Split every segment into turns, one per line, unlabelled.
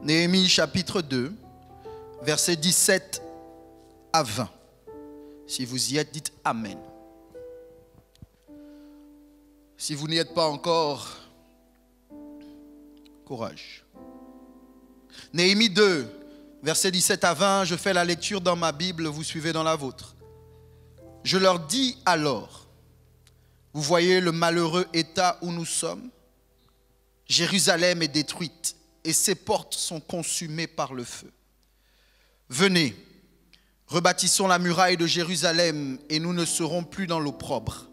Néhémie chapitre 2, versets 17 à 20. Si vous y êtes, dites Amen. Si vous n'y êtes pas encore, courage. Néhémie 2, versets 17 à 20, je fais la lecture dans ma Bible, vous suivez dans la vôtre. Je leur dis alors, vous voyez le malheureux état où nous sommes? Jérusalem est détruite et ses portes sont consumées par le feu. Venez, rebâtissons la muraille de Jérusalem et nous ne serons plus dans l'opprobre.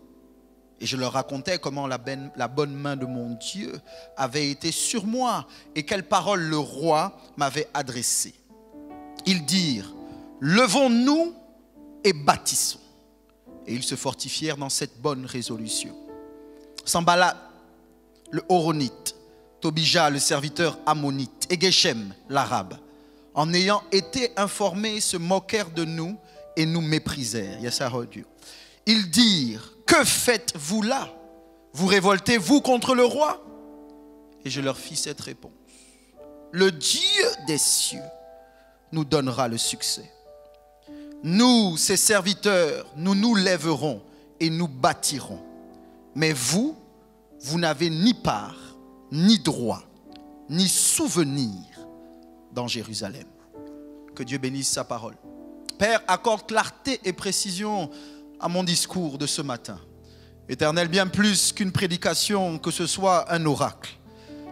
Et je leur racontais comment la bonne main de mon Dieu avait été sur moi et quelles paroles le roi m'avait adressées. Ils dirent, levons-nous et bâtissons. Et ils se fortifièrent dans cette bonne résolution. Sanballat, le Horonite, Tobija, le serviteur ammonite, et Geshem, l'arabe, en ayant été informés, se moquèrent de nous et nous méprisèrent. Ils dirent, que faites-vous là? Vous révoltez-vous contre le roi? Et je leur fis cette réponse. Le Dieu des cieux nous donnera le succès. Nous, ses serviteurs, nous nous lèverons et nous bâtirons. Mais vous, vous n'avez ni part, ni droit, ni souvenir dans Jérusalem. Que Dieu bénisse sa parole. Père, accorde clarté et précision à mon discours de ce matin. Éternel, bien plus qu'une prédication, que ce soit un oracle.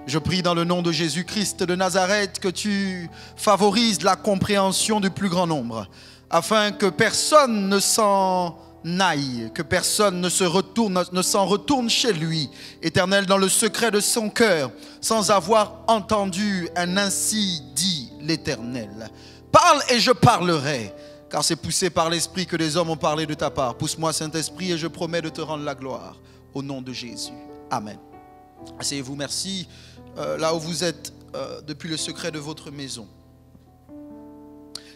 Je prie dans le nom de Jésus-Christ de Nazareth que tu favorises la compréhension du plus grand nombre, afin que personne ne s'en aille, que personne ne s'en retourne chez lui, Éternel, dans le secret de son cœur, sans avoir entendu un ainsi dit l'Éternel. Parle et je parlerai, car c'est poussé par l'Esprit que les hommes ont parlé de ta part. Pousse-moi, Saint-Esprit, et je promets de te rendre la gloire. Au nom de Jésus. Amen. Asseyez-vous, merci. Là où vous êtes, depuis le secret de votre maison.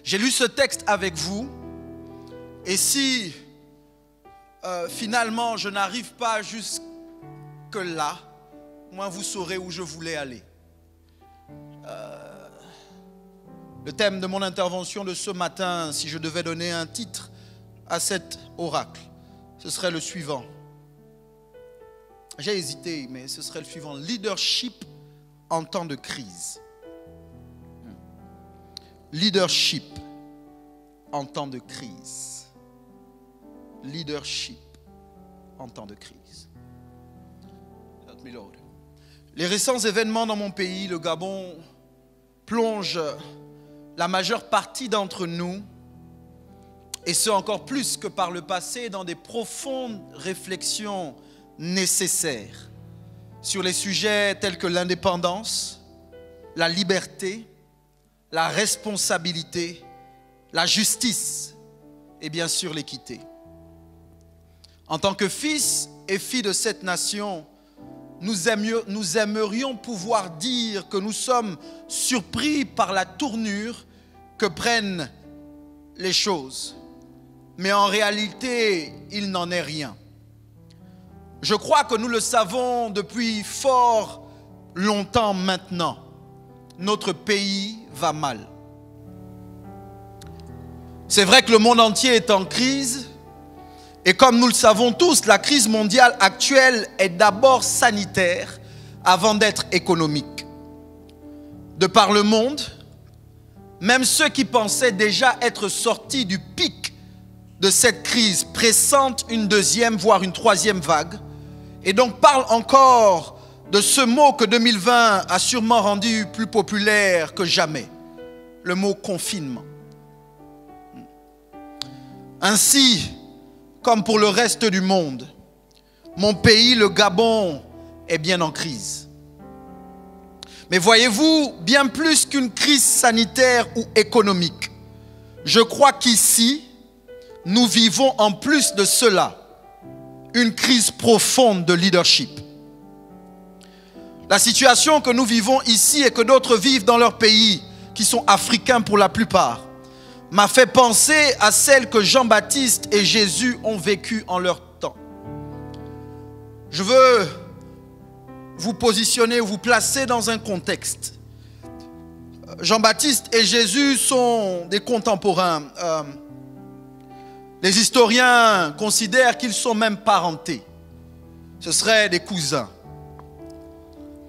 J'ai lu ce texte avec vous. Et si finalement je n'arrive pas jusque-là, moi vous saurez où je voulais aller. Le thème de mon intervention de ce matin, si je devais donner un titre à cet oracle, ce serait le suivant. J'ai hésité, mais ce serait le suivant. Leadership en temps de crise. Leadership en temps de crise. Leadership en temps de crise. Les récents événements dans mon pays, le Gabon, plongent la majeure partie d'entre nous, et ce encore plus que par le passé, dans des profondes réflexions nécessaires sur les sujets tels que l'indépendance, la liberté, la responsabilité, la justice et bien sûr l'équité. En tant que fils et filles de cette nation, nous aimerions pouvoir dire que nous sommes surpris par la tournure que prennent les choses. Mais en réalité, il n'en est rien. Je crois que nous le savons depuis fort longtemps maintenant. Notre pays va mal. C'est vrai que le monde entier est en crise. Et comme nous le savons tous, la crise mondiale actuelle est d'abord sanitaire avant d'être économique. De par le monde, même ceux qui pensaient déjà être sortis du pic de cette crise pressentent une deuxième, voire une troisième vague, et donc parlent encore de ce mot que 2020 a sûrement rendu plus populaire que jamais, le mot confinement. Ainsi, comme pour le reste du monde, mon pays, le Gabon, est bien en crise. Mais voyez-vous, bien plus qu'une crise sanitaire ou économique, je crois qu'ici, nous vivons en plus de cela, une crise profonde de leadership. La situation que nous vivons ici et que d'autres vivent dans leur pays, qui sont africains pour la plupart, m'a fait penser à celle que Jean-Baptiste et Jésus ont vécue en leur temps. Je veux vous positionner, vous placer dans un contexte. Jean-Baptiste et Jésus sont des contemporains. Les historiens considèrent qu'ils sont même parentés. Ce seraient des cousins.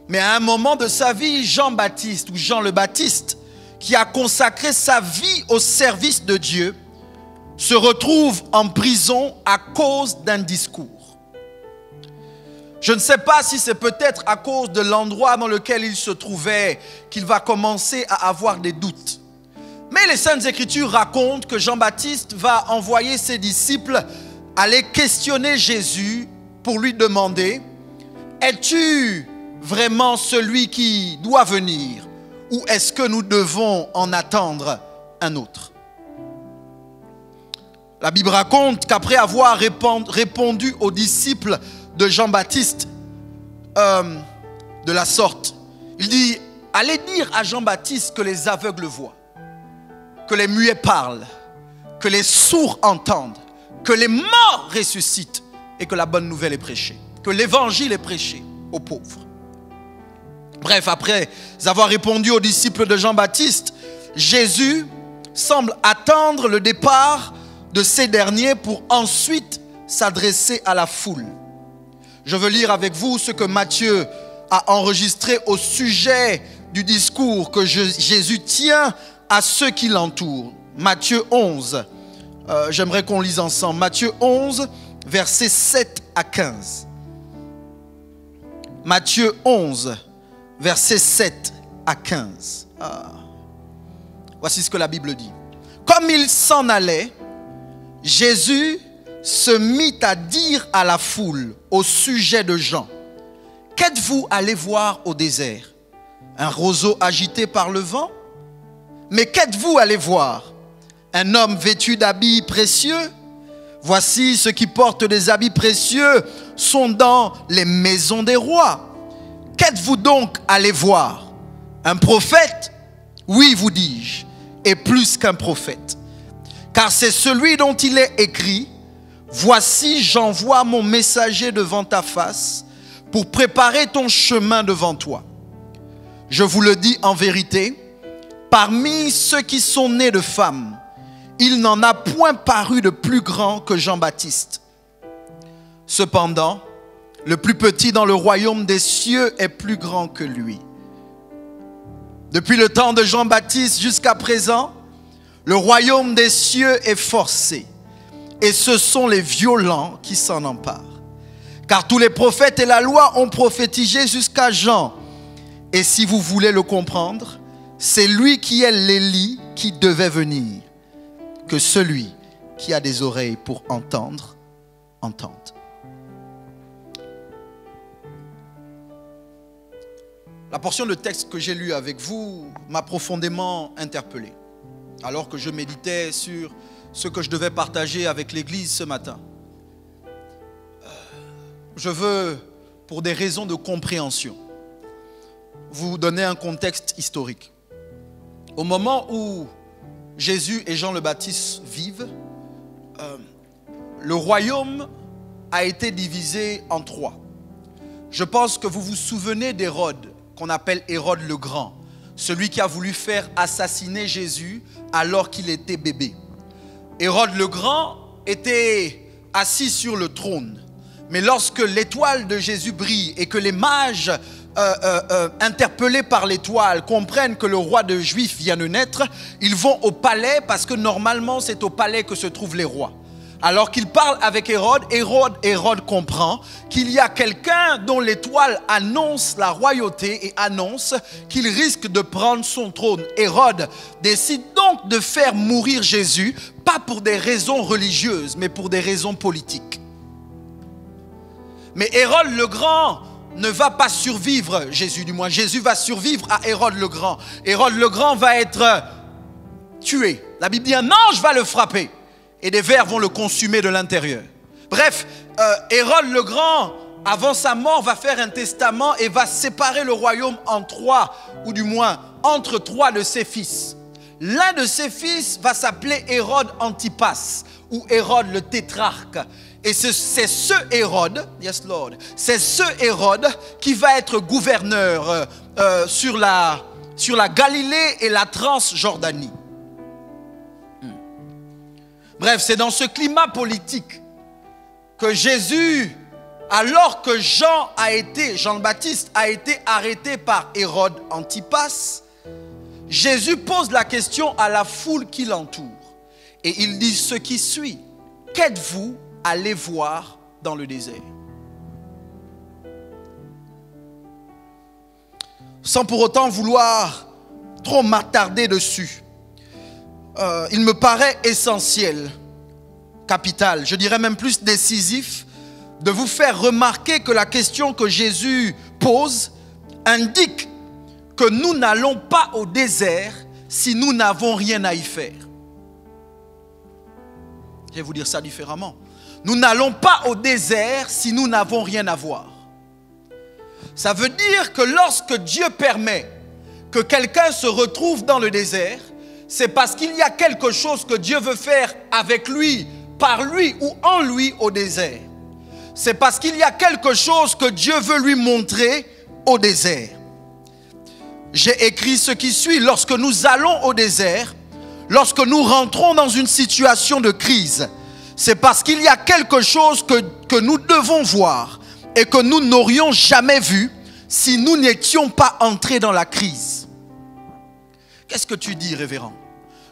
Mais à un moment de sa vie, Jean-Baptiste ou Jean le Baptiste, qui a consacré sa vie au service de Dieu, se retrouve en prison à cause d'un discours. Je ne sais pas si c'est peut-être à cause de l'endroit dans lequel il se trouvait qu'il va commencer à avoir des doutes. Mais les Saintes Écritures racontent que Jean-Baptiste va envoyer ses disciples aller questionner Jésus pour lui demander « Es-tu vraiment celui qui doit venir ou est-ce que nous devons en attendre un autre ?» La Bible raconte qu'après avoir répondu aux disciples de Jean-Baptiste de la sorte, il dit « Allez dire à Jean-Baptiste que les aveugles voient, que les muets parlent, que les sourds entendent, que les morts ressuscitent et que la bonne nouvelle est prêchée, que l'évangile est prêché aux pauvres. » Bref, après avoir répondu aux disciples de Jean-Baptiste, Jésus semble attendre le départ de ces derniers pour ensuite s'adresser à la foule. Je veux lire avec vous ce que Matthieu a enregistré au sujet du discours que Jésus tient à ceux qui l'entourent. Matthieu 11, j'aimerais qu'on lise ensemble. Matthieu 11, versets 7 à 15. Matthieu 11, versets 7 à 15. Voici ce que la Bible dit. Comme il s'en allait, Jésus se mit à dire à la foule au sujet de Jean: qu'êtes-vous allé voir au désert? Un roseau agité par le vent? Mais qu'êtes-vous allé voir? Un homme vêtu d'habits précieux? Voici ceux qui portent des habits précieux sont dans les maisons des rois. Qu'êtes-vous donc allé voir? Un prophète? Oui, vous dis-je, et plus qu'un prophète. Car c'est celui dont il est écrit: voici, j'envoie mon messager devant ta face pour préparer ton chemin devant toi. Je vous le dis en vérité, parmi ceux qui sont nés de femmes, il n'en a point paru de plus grand que Jean-Baptiste. Cependant, le plus petit dans le royaume des cieux est plus grand que lui. Depuis le temps de Jean-Baptiste jusqu'à présent, le royaume des cieux est forcé, et ce sont les violents qui s'en emparent. Car tous les prophètes et la loi ont prophétisé jusqu'à Jean. Et si vous voulez le comprendre, c'est lui qui est l'Élie qui devait venir. Que celui qui a des oreilles pour entendre, entende. La portion de texte que j'ai lue avec vous m'a profondément interpellé, alors que je méditais sur ce que je devais partager avec l'Église ce matin. Je veux, pour des raisons de compréhension, vous donner un contexte historique. Au moment où Jésus et Jean le Baptiste vivent, le royaume a été divisé en trois. Je pense que vous vous souvenez d'Hérode, qu'on appelle Hérode le Grand, celui qui a voulu faire assassiner Jésus alors qu'il était bébé. Hérode le Grand était assis sur le trône. Mais lorsque l'étoile de Jésus brille et que les mages interpellés par l'étoile comprennent que le roi des Juifs vient de naître, ils vont au palais parce que normalement c'est au palais que se trouvent les rois. Alors qu'il parle avec Hérode, Hérode comprend qu'il y a quelqu'un dont l'étoile annonce la royauté et annonce qu'il risque de prendre son trône. Hérode décide donc de faire mourir Jésus, pas pour des raisons religieuses, mais pour des raisons politiques. Mais Hérode le Grand ne va pas survivre, Jésus va survivre à Hérode le Grand. Hérode le Grand va être tué. La Bible dit un ange va le frapper et des vers vont le consumer de l'intérieur. Bref, Hérode le Grand, avant sa mort, va faire un testament et va séparer le royaume en trois, ou du moins entre trois de ses fils. L'un de ses fils va s'appeler Hérode Antipas ou Hérode le tétrarque. Et c'est ce Hérode, yes Lord, c'est ce Hérode qui va être gouverneur sur la sur la Galilée et la Transjordanie. Bref, c'est dans ce climat politique que Jésus, alors que Jean-Baptiste a été arrêté par Hérode Antipas, Jésus pose la question à la foule qui l'entoure. Et il dit ce qui suit: qu'êtes-vous allé voir dans le désert? Sans pour autant vouloir trop m'attarder dessus, il me paraît essentiel, capital, je dirais même plus décisif, de vous faire remarquer que la question que Jésus pose indique que nous n'allons pas au désert si nous n'avons rien à y faire. Je vais vous dire ça différemment. Nous n'allons pas au désert si nous n'avons rien à voir. Ça veut dire que lorsque Dieu permet que quelqu'un se retrouve dans le désert, c'est parce qu'il y a quelque chose que Dieu veut faire avec lui, par lui ou en lui au désert. C'est parce qu'il y a quelque chose que Dieu veut lui montrer au désert. J'ai écrit ce qui suit: lorsque nous allons au désert, lorsque nous rentrons dans une situation de crise, c'est parce qu'il y a quelque chose que nous devons voir et que nous n'aurions jamais vu si nous n'étions pas entrés dans la crise. Qu'est-ce que tu dis, révérend?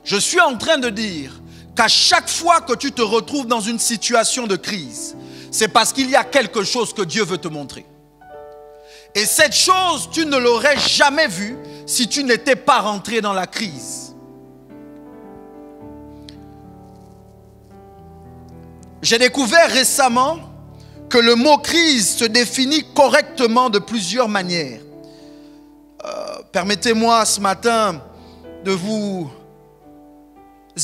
Je suis en train de dire qu'à chaque fois que tu te retrouves dans une situation de crise, c'est parce qu'il y a quelque chose que Dieu veut te montrer. Et cette chose, tu ne l'aurais jamais vue si tu n'étais pas rentré dans la crise. J'ai découvert récemment que le mot crise se définit correctement de plusieurs manières. Permettez-moi ce matin de vous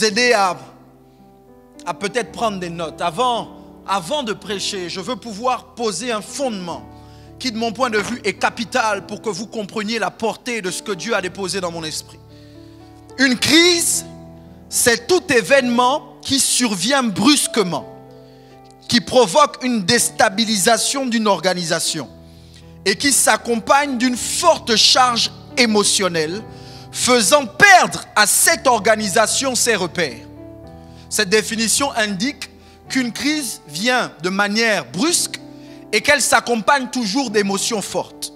aider à peut-être prendre des notes. Avant de prêcher, je veux pouvoir poser un fondement qui, de mon point de vue, est capital pour que vous compreniez la portée de ce que Dieu a déposé dans mon esprit. Une crise, c'est tout événement qui survient brusquement, qui provoque une déstabilisation d'une organisation et qui s'accompagne d'une forte charge émotionnelle, faisant perdre à cette organisation ses repères. Cette définition indique qu'une crise vient de manière brusque et qu'elle s'accompagne toujours d'émotions fortes.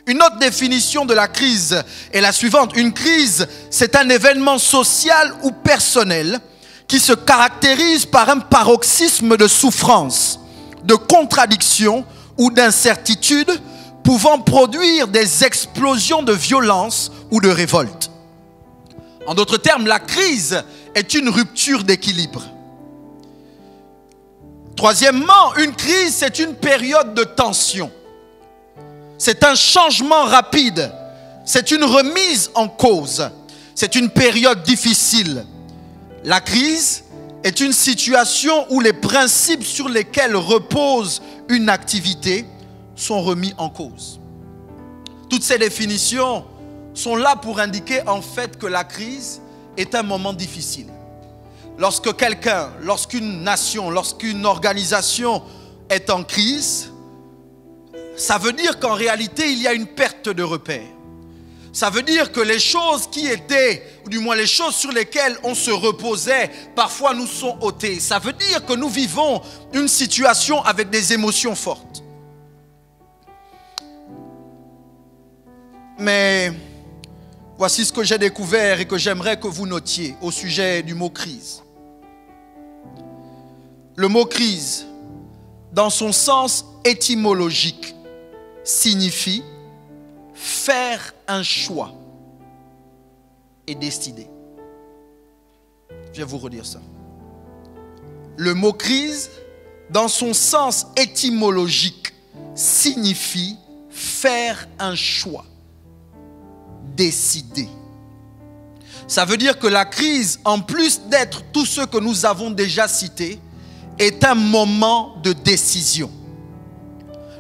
Une autre définition de la crise est la suivante: une crise, c'est un événement social ou personnel qui se caractérise par un paroxysme de souffrance, de contradiction ou d'incertitude, pouvant produire des explosions de violence ou de révolte. En d'autres termes, la crise est une rupture d'équilibre. Troisièmement, une crise, c'est une période de tension. C'est un changement rapide. C'est une remise en cause. C'est une période difficile. La crise est une situation où les principes sur lesquels repose une activité sont remis en cause. Toutes ces définitions sont là pour indiquer en fait que la crise est un moment difficile. Lorsque quelqu'un, lorsqu'une nation, lorsqu'une organisation est en crise, ça veut dire qu'en réalité, il y a une perte de repères. Ça veut dire que les choses qui étaient, ou du moins les choses sur lesquelles on se reposait, parfois nous sont ôtées. Ça veut dire que nous vivons une situation avec des émotions fortes. Mais voici ce que j'ai découvert et que j'aimerais que vous notiez au sujet du mot crise. Le mot crise, dans son sens étymologique, signifie faire un choix et décider. Je vais vous redire ça. Le mot crise, dans son sens étymologique, signifie faire un choix, décider. Ça veut dire que la crise, en plus d'être tout ce que nous avons déjà cité, est un moment de décision.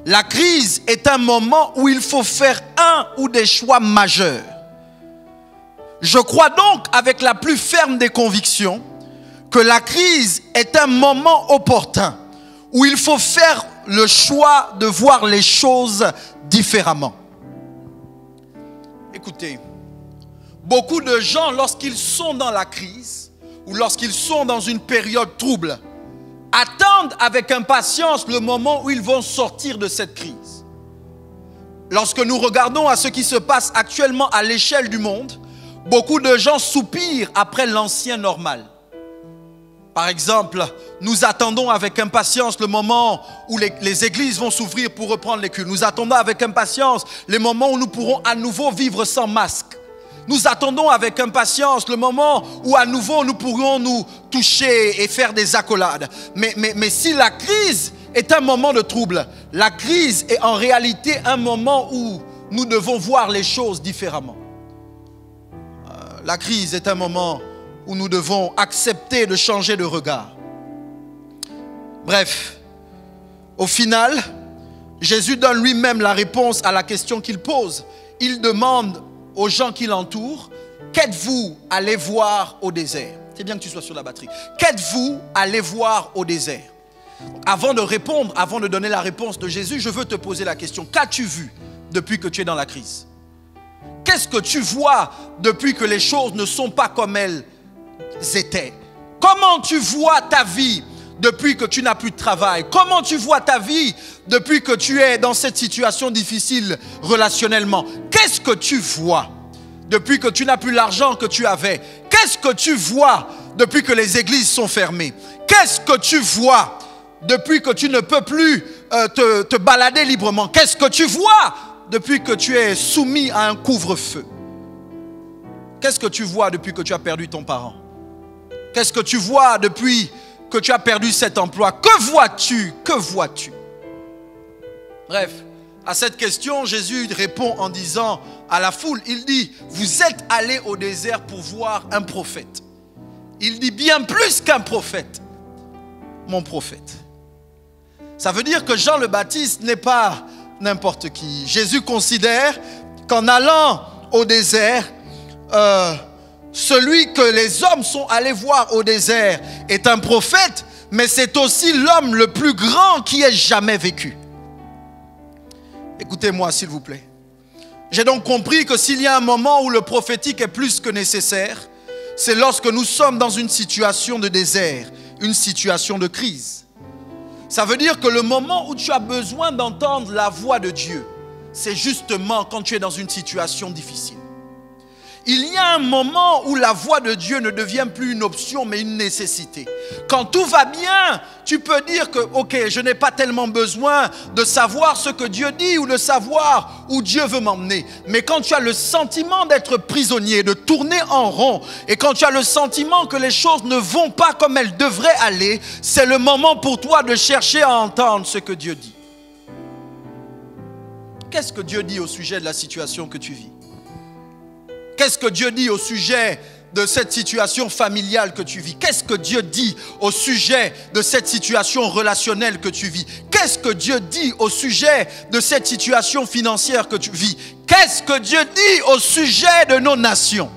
La crise est un moment où il faut faire un ou des choix majeurs. Je crois donc avec la plus ferme des convictions que la crise est un moment opportun où il faut faire le choix de voir les choses différemment. Écoutez, Beaucoup de gens, lorsqu'ils sont dans la crise ou lorsqu'ils sont dans une période trouble, attendent avec impatience le moment où ils vont sortir de cette crise. Lorsque nous regardons à ce qui se passe actuellement à l'échelle du monde, beaucoup de gens soupirent après l'ancien normal. Par exemple, nous attendons avec impatience le moment où les églises vont s'ouvrir pour reprendre les cultes. Nous attendons avec impatience les moments où nous pourrons à nouveau vivre sans masque. Nous attendons avec impatience le moment où à nouveau nous pourrons nous toucher et faire des accolades. Mais si la crise est un moment de trouble, la crise est en réalité un moment où nous devons voir les choses différemment. La crise est un moment où nous devons accepter de changer de regard. Bref, au final, Jésus donne lui-même la réponse à la question qu'il pose. Il demande aux gens qui l'entourent, qu'êtes-vous allé voir au désert? C'est bien que tu sois sur la batterie. Qu'êtes-vous allé voir au désert? Avant de répondre, avant de donner la réponse de Jésus, je veux te poser la question. Qu'as-tu vu depuis que tu es dans la crise? Qu'est-ce que tu vois depuis que les choses ne sont pas comme elles étaient? Comment tu vois ta vie depuis que tu n'as plus de travail? Comment tu vois ta vie depuis que tu es dans cette situation difficile relationnellement? Qu'est-ce que tu vois depuis que tu n'as plus l'argent que tu avais? Qu'est-ce que tu vois depuis que les églises sont fermées? Qu'est-ce que tu vois depuis que tu ne peux plus te balader librement? Qu'est-ce que tu vois depuis que tu es soumis à un couvre-feu? Qu'est-ce que tu vois depuis que tu as perdu ton parent? Qu'est-ce que tu vois depuis que tu as perdu cet emploi? Que vois-tu? Que vois-tu? Bref, à cette question, Jésus répond en disant à la foule, il dit, vous êtes allés au désert pour voir un prophète. Il dit bien plus qu'un prophète, mon prophète. Ça veut dire que Jean le Baptiste n'est pas n'importe qui. Jésus considère qu'en allant au désert, celui que les hommes sont allés voir au désert est un prophète, mais c'est aussi l'homme le plus grand qui ait jamais vécu. Écoutez-moi s'il vous plaît. J'ai donc compris que s'il y a un moment où le prophétique est plus que nécessaire, c'est lorsque nous sommes dans une situation de désert, une situation de crise. Ça veut dire que le moment où tu as besoin d'entendre la voix de Dieu, c'est justement quand tu es dans une situation difficile. Il y a un moment où la voix de Dieu ne devient plus une option mais une nécessité. Quand tout va bien, tu peux dire que ok, je n'ai pas tellement besoin de savoir ce que Dieu dit ou de savoir où Dieu veut m'emmener. Mais quand tu as le sentiment d'être prisonnier, de tourner en rond, et quand tu as le sentiment que les choses ne vont pas comme elles devraient aller, c'est le moment pour toi de chercher à entendre ce que Dieu dit. Qu'est-ce que Dieu dit au sujet de la situation que tu vis? Qu'est-ce que Dieu dit au sujet de cette situation familiale que tu vis? Qu'est-ce que Dieu dit au sujet de cette situation relationnelle que tu vis? Qu'est-ce que Dieu dit au sujet de cette situation financière que tu vis? Qu'est-ce que Dieu dit au sujet de nos nations?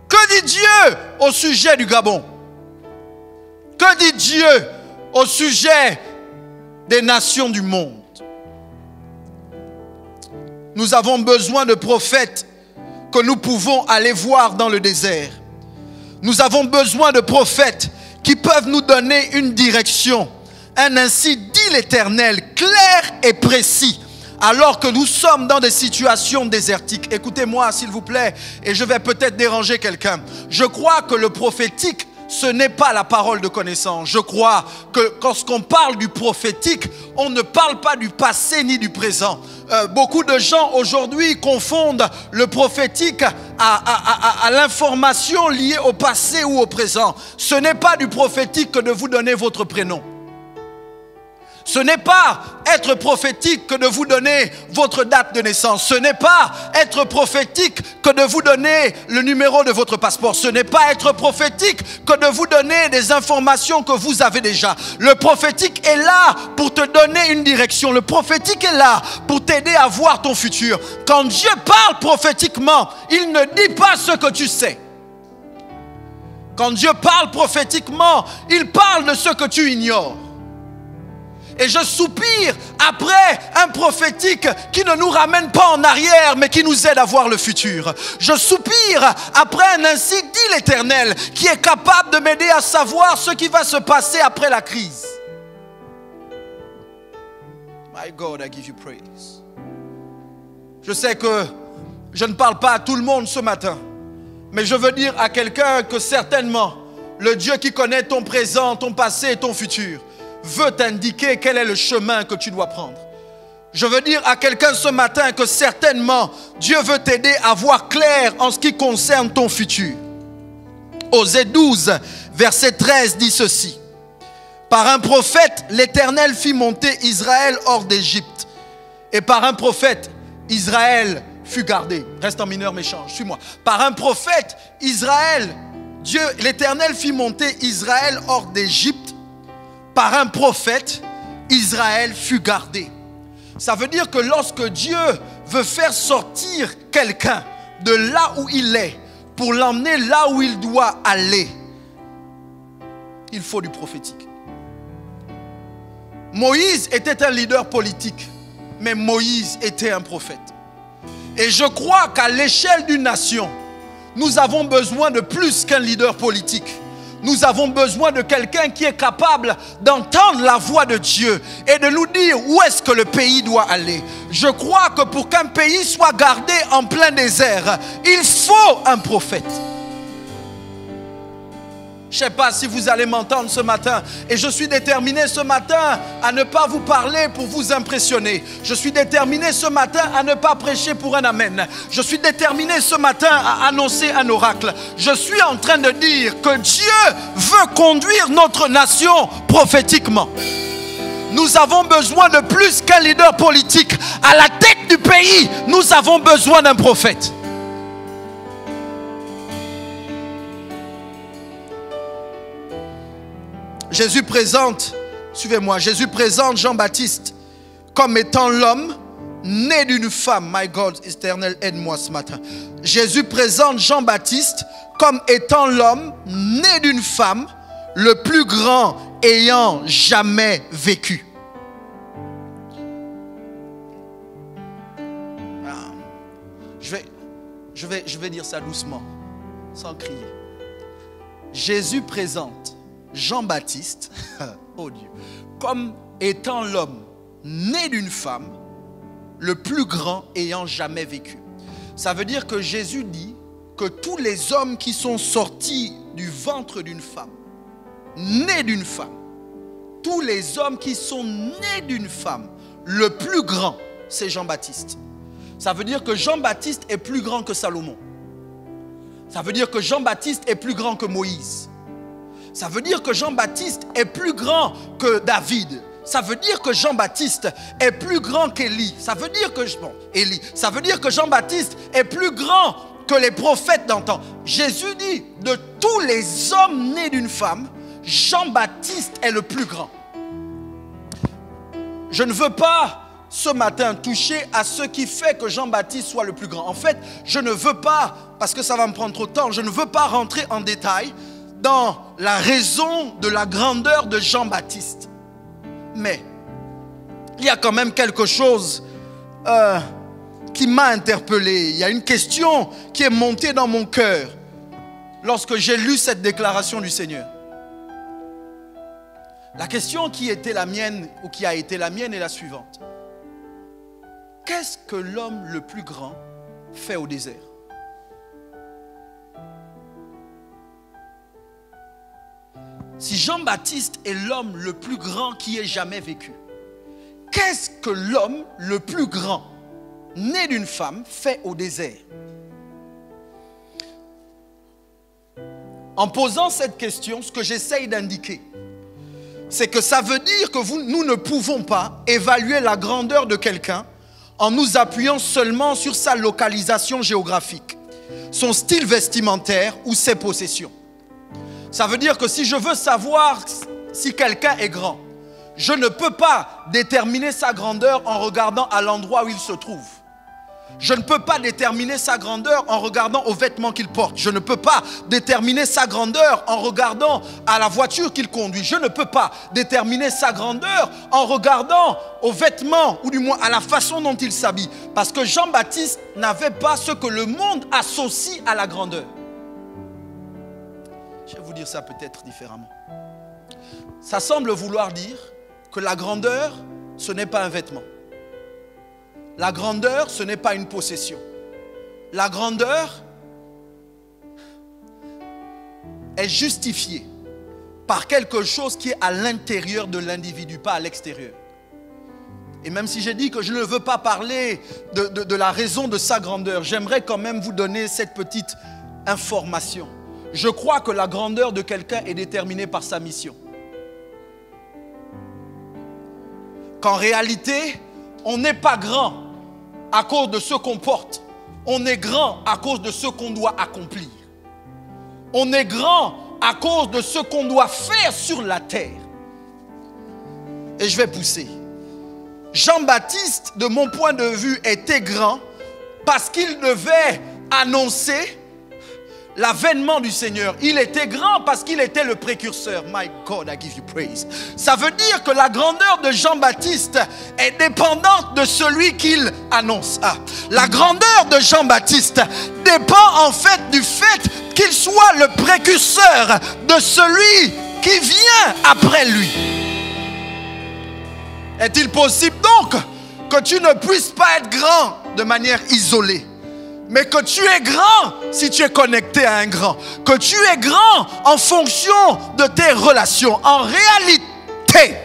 Que dit Dieu au sujet du Gabon? Que dit Dieu au sujet des nations du monde? Nous avons besoin de prophètes que nous pouvons aller voir dans le désert. Nous avons besoin de prophètes qui peuvent nous donner une direction, un ainsi dit l'Éternel, clair et précis, alors que nous sommes dans des situations désertiques. Écoutez-moi s'il vous plaît, et je vais peut-être déranger quelqu'un. Je crois que le prophétique, ce n'est pas la parole de connaissance. Je crois que lorsqu'on parle du prophétique, on ne parle pas du passé ni du présent. Beaucoup de gens aujourd'hui confondent le prophétique à l'information liée au passé ou au présent. Ce n'est pas du prophétique que de vous donner votre prénom. Ce n'est pas être prophétique que de vous donner votre date de naissance. Ce n'est pas être prophétique que de vous donner le numéro de votre passeport. Ce n'est pas être prophétique que de vous donner des informations que vous avez déjà. Le prophétique est là pour te donner une direction. Le prophétique est là pour t'aider à voir ton futur. Quand Dieu parle prophétiquement, il ne dit pas ce que tu sais. Quand Dieu parle prophétiquement, il parle de ce que tu ignores. Et je soupire après un prophétique qui ne nous ramène pas en arrière, mais qui nous aide à voir le futur. Je soupire après un ainsi dit l'Éternel, qui est capable de m'aider à savoir ce qui va se passer après la crise. My God, I give you praise. Je sais que je ne parle pas à tout le monde ce matin, mais je veux dire à quelqu'un que certainement, le Dieu qui connaît ton présent, ton passé et ton futur, veut t'indiquer quel est le chemin que tu dois prendre. Je veux dire à quelqu'un ce matin que certainement Dieu veut t'aider à voir clair en ce qui concerne ton futur. Osée 12, verset 13 dit ceci. Par un prophète, l'Éternel fit monter Israël hors d'Égypte. Et par un prophète, Israël fut gardé. Reste en mineur, mais change, suis-moi. Par un prophète, Israël, Dieu, l'Éternel fit monter Israël hors d'Égypte. Par un prophète, Israël fut gardé. Ça veut dire que lorsque Dieu veut faire sortir quelqu'un de là où il est pour l'emmener là où il doit aller, il faut du prophétique. Moïse était un leader politique, mais Moïse était un prophète. Et je crois qu'à l'échelle d'une nation, nous avons besoin de plus qu'un leader politique. Nous avons besoin de quelqu'un qui est capable d'entendre la voix de Dieu et de nous dire où est-ce que le pays doit aller. Je crois que pour qu'un pays soit gardé en plein désert, il faut un prophète. Je ne sais pas si vous allez m'entendre ce matin. Et je suis déterminé ce matin à ne pas vous parler pour vous impressionner. Je suis déterminé ce matin à ne pas prêcher pour un amen. Je suis déterminé ce matin à annoncer un oracle. Je suis en train de dire que Dieu veut conduire notre nation prophétiquement. Nous avons besoin de plus qu'un leader politique. À la tête du pays, nous avons besoin d'un prophète. Jésus présente, suivez-moi, Jésus présente Jean-Baptiste comme étant l'homme né d'une femme. My God, éternel, aide-moi ce matin. Jésus présente Jean-Baptiste comme étant l'homme né d'une femme, le plus grand ayant jamais vécu. Je vais dire ça doucement, sans crier. Jésus présente Jean-Baptiste, oh Dieu, comme étant l'homme né d'une femme, le plus grand ayant jamais vécu. Ça veut dire que Jésus dit que tous les hommes qui sont sortis du ventre d'une femme, nés d'une femme, tous les hommes qui sont nés d'une femme, le plus grand, c'est Jean-Baptiste. Ça veut dire que Jean-Baptiste est plus grand que Salomon. Ça veut dire que Jean-Baptiste est plus grand que Moïse. Ça veut dire que Jean-Baptiste est plus grand que David. Ça veut dire que Jean-Baptiste est plus grand qu'Élie. Ça veut dire que ça veut dire que Jean-Baptiste est plus grand que les prophètes d'antan. Jésus dit, de tous les hommes nés d'une femme, Jean-Baptiste est le plus grand. Je ne veux pas ce matin toucher à ce qui fait que Jean-Baptiste soit le plus grand. En fait, je ne veux pas, parce que ça va me prendre trop de temps, je ne veux pas rentrer en détail dans la raison de la grandeur de Jean-Baptiste. Mais il y a quand même quelque chose qui m'a interpellé. Il y a une question qui est montée dans mon cœur lorsque j'ai lu cette déclaration du Seigneur. La question qui était la mienne, ou qui a été la mienne, est la suivante. Qu'est-ce que l'homme le plus grand fait au désert? Si Jean-Baptiste est l'homme le plus grand qui ait jamais vécu, qu'est-ce que l'homme le plus grand, né d'une femme, fait au désert? En posant cette question, ce que j'essaye d'indiquer, c'est que ça veut dire que nous ne pouvons pas évaluer la grandeur de quelqu'un en nous appuyant seulement sur sa localisation géographique, son style vestimentaire ou ses possessions. Ça veut dire que si je veux savoir si quelqu'un est grand, je ne peux pas déterminer sa grandeur en regardant à l'endroit où il se trouve. Je ne peux pas déterminer sa grandeur en regardant aux vêtements qu'il porte. Je ne peux pas déterminer sa grandeur en regardant à la voiture qu'il conduit. Je ne peux pas déterminer sa grandeur en regardant aux vêtements, ou du moins à la façon dont il s'habille. Parce que Jean-Baptiste n'avait pas ce que le monde associe à la grandeur. Je vais vous dire ça peut-être différemment. Ça semble vouloir dire que la grandeur, ce n'est pas un vêtement. La grandeur, ce n'est pas une possession. La grandeur est justifiée par quelque chose qui est à l'intérieur de l'individu, pas à l'extérieur. Et même si j'ai dit que je ne veux pas parler de la raison de sa grandeur, j'aimerais quand même vous donner cette petite information. Je crois que la grandeur de quelqu'un est déterminée par sa mission. Qu'en réalité, on n'est pas grand à cause de ce qu'on porte. On est grand à cause de ce qu'on doit accomplir. On est grand à cause de ce qu'on doit faire sur la terre. Et je vais pousser. Jean-Baptiste, de mon point de vue, était grand parce qu'il devait annoncer l'avènement du Seigneur. Il était grand parce qu'il était le précurseur. My God, I give you praise. Ça veut dire que la grandeur de Jean-Baptiste est dépendante de celui qu'il annonce. La grandeur de Jean-Baptiste dépend en fait du fait qu'il soit le précurseur de celui qui vient après lui. Est-il possible donc que tu ne puisses pas être grand de manière isolée? Mais que tu es grand si tu es connecté à un grand. Que tu es grand en fonction de tes relations. En réalité,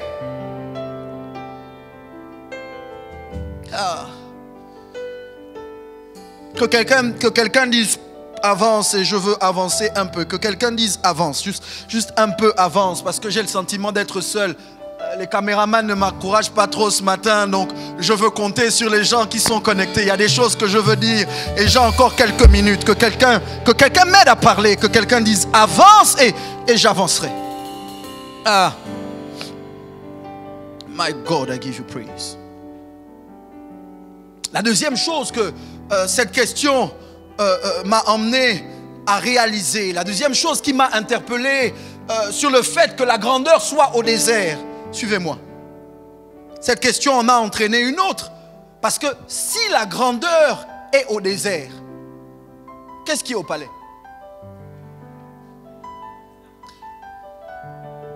que quelqu'un dise avance, et je veux avancer un peu. Que quelqu'un dise avance, juste un peu avance, parce que j'ai le sentiment d'être seul. Les caméramans ne m'encouragent pas trop ce matin, donc je veux compter sur les gens qui sont connectés. Il y a des choses que je veux dire et j'ai encore quelques minutes. Que quelqu'un m'aide à parler, que quelqu'un dise avance et j'avancerai. My God, I give you praise. La deuxième chose que cette question m'a emmené à réaliser, la deuxième chose qui m'a interpellé sur le fait que la grandeur soit au désert. Suivez-moi. Cette question en a entraîné une autre. Parce que si la grandeur est au désert, qu'est-ce qui est au palais?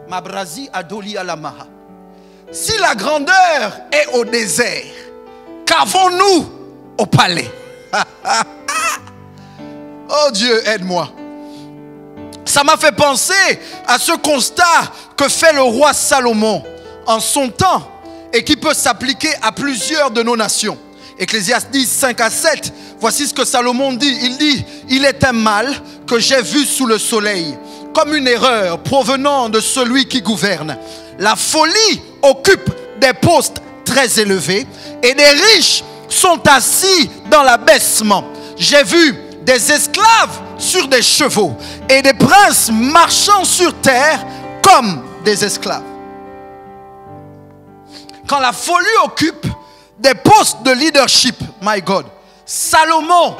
Mabrazi adoli alamaha. Si la grandeur est au désert, qu'avons-nous au palais? Oh Dieu, aide-moi. Ça m'a fait penser à ce constat que fait le roi Salomon en son temps et qui peut s'appliquer à plusieurs de nos nations. Ecclésiaste 10, 5 à 7, voici ce que Salomon dit. Il dit, il est un mal que j'ai vu sous le soleil, comme une erreur provenant de celui qui gouverne. La folie occupe des postes très élevés et des riches sont assis dans l'abaissement. J'ai vu des esclaves sur des chevaux et des princes marchant sur terre comme des esclaves. Quand la folie occupe des postes de leadership, my God, Salomon,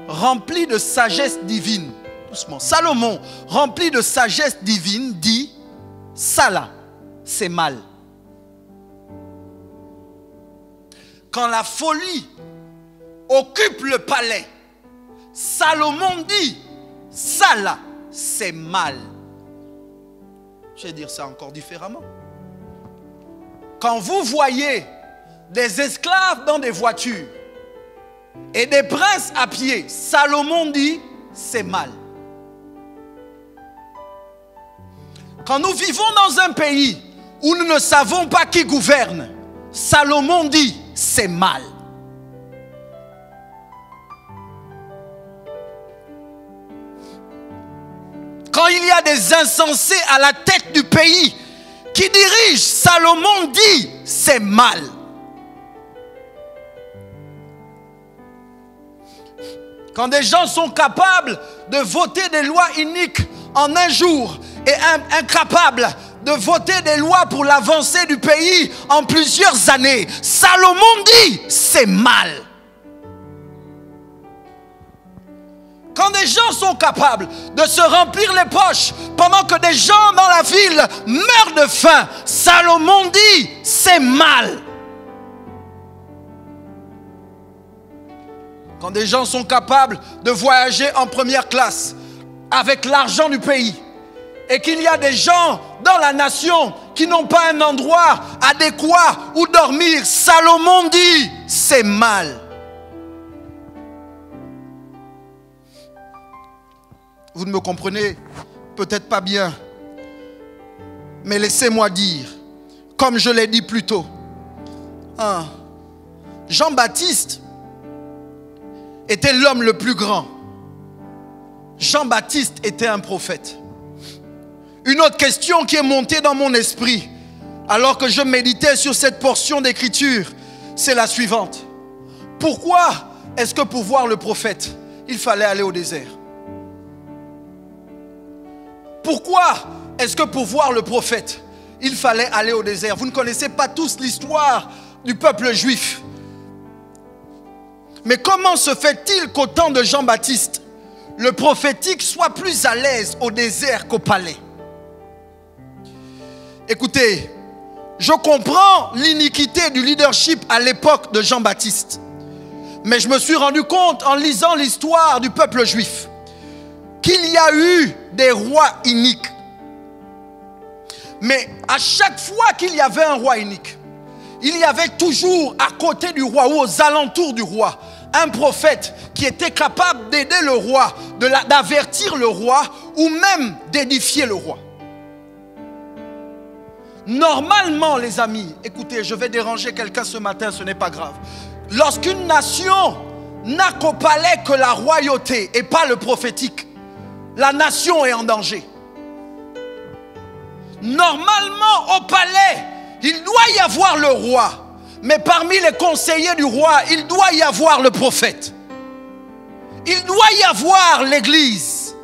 rempli de sagesse divine, doucement, Salomon, rempli de sagesse divine, dit, ça là, c'est mal. Quand la folie occupe le palais, Salomon dit, ça là, c'est mal. Je vais dire ça encore différemment. Quand vous voyez des esclaves dans des voitures et des princes à pied, Salomon dit, c'est mal. Quand nous vivons dans un pays où nous ne savons pas qui gouverne, Salomon dit, c'est mal. Quand il y a des insensés à la tête du pays qui dirigent, Salomon dit, c'est mal. Quand des gens sont capables de voter des lois iniques en un jour et incapables de voter des lois pour l'avancée du pays en plusieurs années, Salomon dit, c'est mal. Quand des gens sont capables de se remplir les poches pendant que des gens dans la ville meurent de faim, Salomon dit, c'est mal. Quand des gens sont capables de voyager en première classe avec l'argent du pays et qu'il y a des gens dans la nation qui n'ont pas un endroit adéquat où dormir, Salomon dit, c'est mal. Vous ne me comprenez peut-être pas bien, mais laissez-moi dire, comme je l'ai dit plus tôt, Jean-Baptiste était l'homme le plus grand. Jean-Baptiste était un prophète. Une autre question qui est montée dans mon esprit alors que je méditais sur cette portion d'écriture, c'est la suivante. Pourquoi est-ce que pour voir le prophète, il fallait aller au désert? Pourquoi est-ce que pour voir le prophète, il fallait aller au désert? Vous ne connaissez pas tous l'histoire du peuple juif. Mais comment se fait-il qu'au temps de Jean-Baptiste, le prophétique soit plus à l'aise au désert qu'au palais? Écoutez, je comprends l'iniquité du leadership à l'époque de Jean-Baptiste. Mais je me suis rendu compte en lisant l'histoire du peuple juif qu'il y a eu des rois iniques. Mais à chaque fois qu'il y avait un roi inique, il y avait toujours à côté du roi ou aux alentours du roi un prophète qui était capable d'aider le roi, d'avertir le roi ou même d'édifier le roi. Normalement, les amis, écoutez, je vais déranger quelqu'un ce matin, ce n'est pas grave. Lorsqu'une nation n'a qu'au palais que la royauté et pas le prophétique, la nation est en danger. Normalement, au palais, il doit y avoir le roi. Mais parmi les conseillers du roi, il doit y avoir le prophète. Il doit y avoir l'église.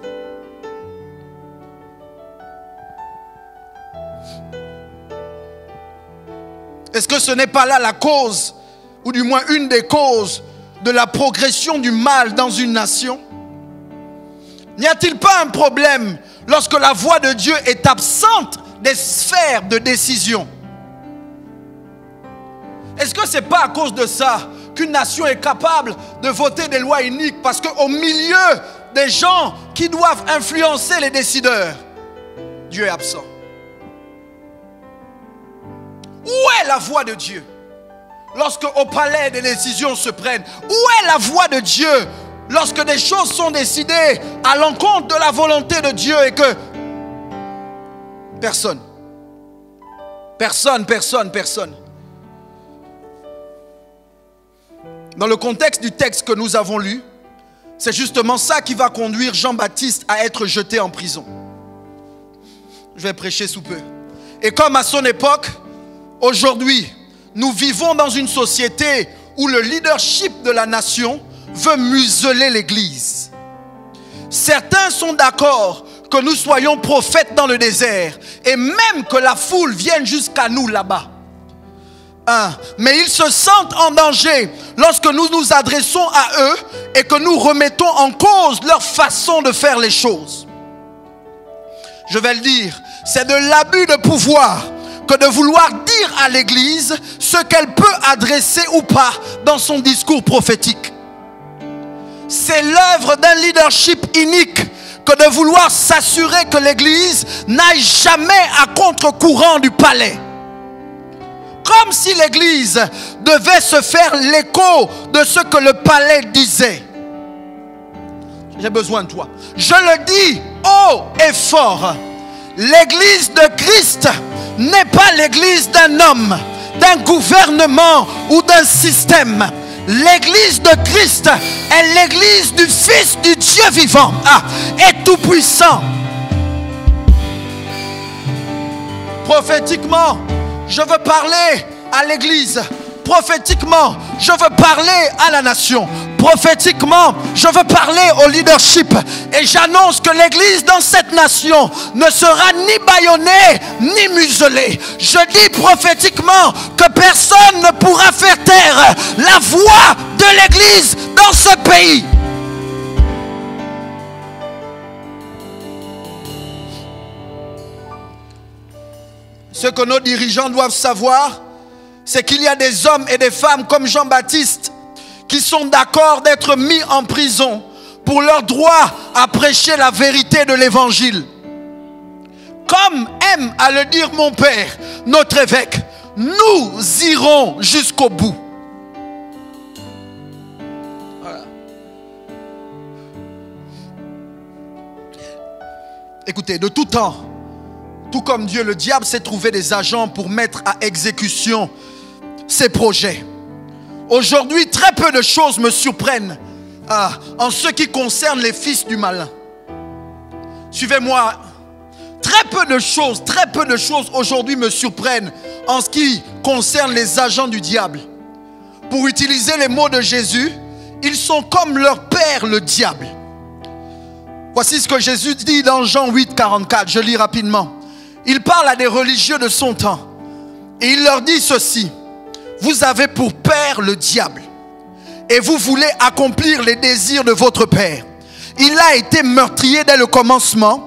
Est-ce que ce n'est pas là la cause, ou du moins une des causes, de la progression du mal dans une nation? N'y a-t-il pas un problème lorsque la voix de Dieu est absente des sphères de décision? Est-ce que ce n'est pas à cause de ça qu'une nation est capable de voter des lois iniques? Parce qu'au milieu des gens qui doivent influencer les décideurs, Dieu est absent. Où est la voix de Dieu lorsque au palais des décisions se prennent? Où est la voix de Dieu lorsque des choses sont décidées à l'encontre de la volonté de Dieu et que personne. Dans le contexte du texte que nous avons lu, c'est justement ça qui va conduire Jean-Baptiste à être jeté en prison. Je vais prêcher sous peu. Et comme à son époque, aujourd'hui, nous vivons dans une société où le leadership de la nation veut museler l'Église. Certains sont d'accord que nous soyons prophètes dans le désert et même que la foule vienne jusqu'à nous là-bas. Mais ils se sentent en danger lorsque nous nous adressons à eux et que nous remettons en cause leur façon de faire les choses. Je vais le dire, c'est de l'abus de pouvoir que de vouloir dire à l'Église ce qu'elle peut adresser ou pas dans son discours prophétique. C'est l'œuvre d'un leadership inique que de vouloir s'assurer que l'Église n'aille jamais à contre-courant du palais. Comme si l'Église devait se faire l'écho de ce que le palais disait. J'ai besoin de toi. Je le dis haut et fort. L'Église de Christ n'est pas l'Église d'un homme, d'un gouvernement ou d'un système. L'Église de Christ est l'Église du Fils du Dieu vivant et tout-puissant. Prophétiquement, je veux parler à l'Église. Prophétiquement, je veux parler à la nation. Prophétiquement, je veux parler au leadership. Et j'annonce que l'Église dans cette nation ne sera ni bâillonnée, ni muselée. Je dis prophétiquement que personne ne pourra faire taire la voix de l'Église dans ce pays. Ce que nos dirigeants doivent savoir, c'est qu'il y a des hommes et des femmes comme Jean-Baptiste qui sont d'accord d'être mis en prison pour leur droit à prêcher la vérité de l'évangile. Comme aime à le dire mon père, notre évêque, nous irons jusqu'au bout. Voilà. Écoutez, de tout temps, tout comme Dieu, le diable s'est trouvé des agents pour mettre à exécution ses projets. Aujourd'hui, très peu de choses me surprennent en ce qui concerne les fils du malin. Suivez-moi. Très peu de choses aujourd'hui me surprennent en ce qui concerne les agents du diable. Pour utiliser les mots de Jésus, ils sont comme leur père, le diable. Voici ce que Jésus dit dans Jean 8, 44. Je lis rapidement. Il parle à des religieux de son temps. Et il leur dit ceci. Vous avez pour père le diable. Et vous voulez accomplir les désirs de votre père. Il a été meurtrier dès le commencement.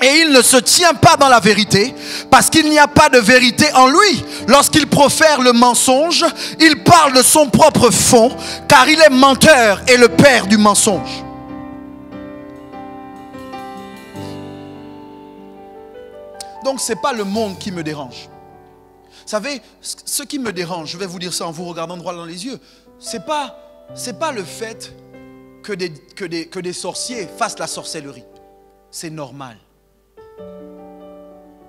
Et il ne se tient pas dans la vérité, parce qu'il n'y a pas de vérité en lui. Lorsqu'il profère le mensonge, il parle de son propre fond, car il est menteur et le père du mensonge. Donc ce n'est pas le monde qui me dérange. Vous savez, ce qui me dérange, je vais vous dire ça en vous regardant droit dans les yeux, c'est pas le fait que des sorciers fassent la sorcellerie. C'est normal.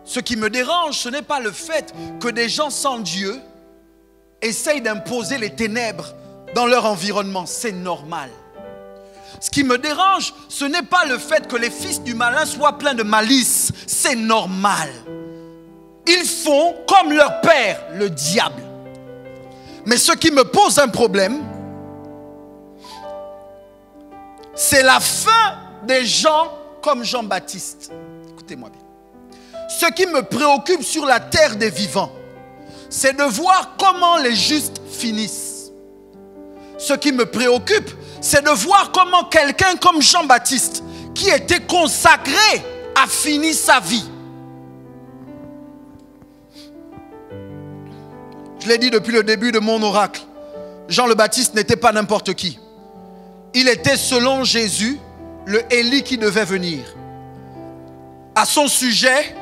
Ce qui me dérange, ce n'est pas le fait que des gens sans Dieu essayent d'imposer les ténèbres dans leur environnement. C'est normal. Ce qui me dérange, ce n'est pas le fait que les fils du malin soient pleins de malice. C'est normal. Ils font comme leur père, le diable. Mais ce qui me pose un problème, c'est la fin des gens comme Jean-Baptiste. Écoutez-moi bien. Ce qui me préoccupe sur la terre des vivants, c'est de voir comment les justes finissent. Ce qui me préoccupe, c'est de voir comment quelqu'un comme Jean-Baptiste, qui était consacré, a fini sa vie. Je l'ai dit depuis le début de mon oracle, Jean le Baptiste n'était pas n'importe qui. Il était, selon Jésus, le Élie qui devait venir. À son sujet,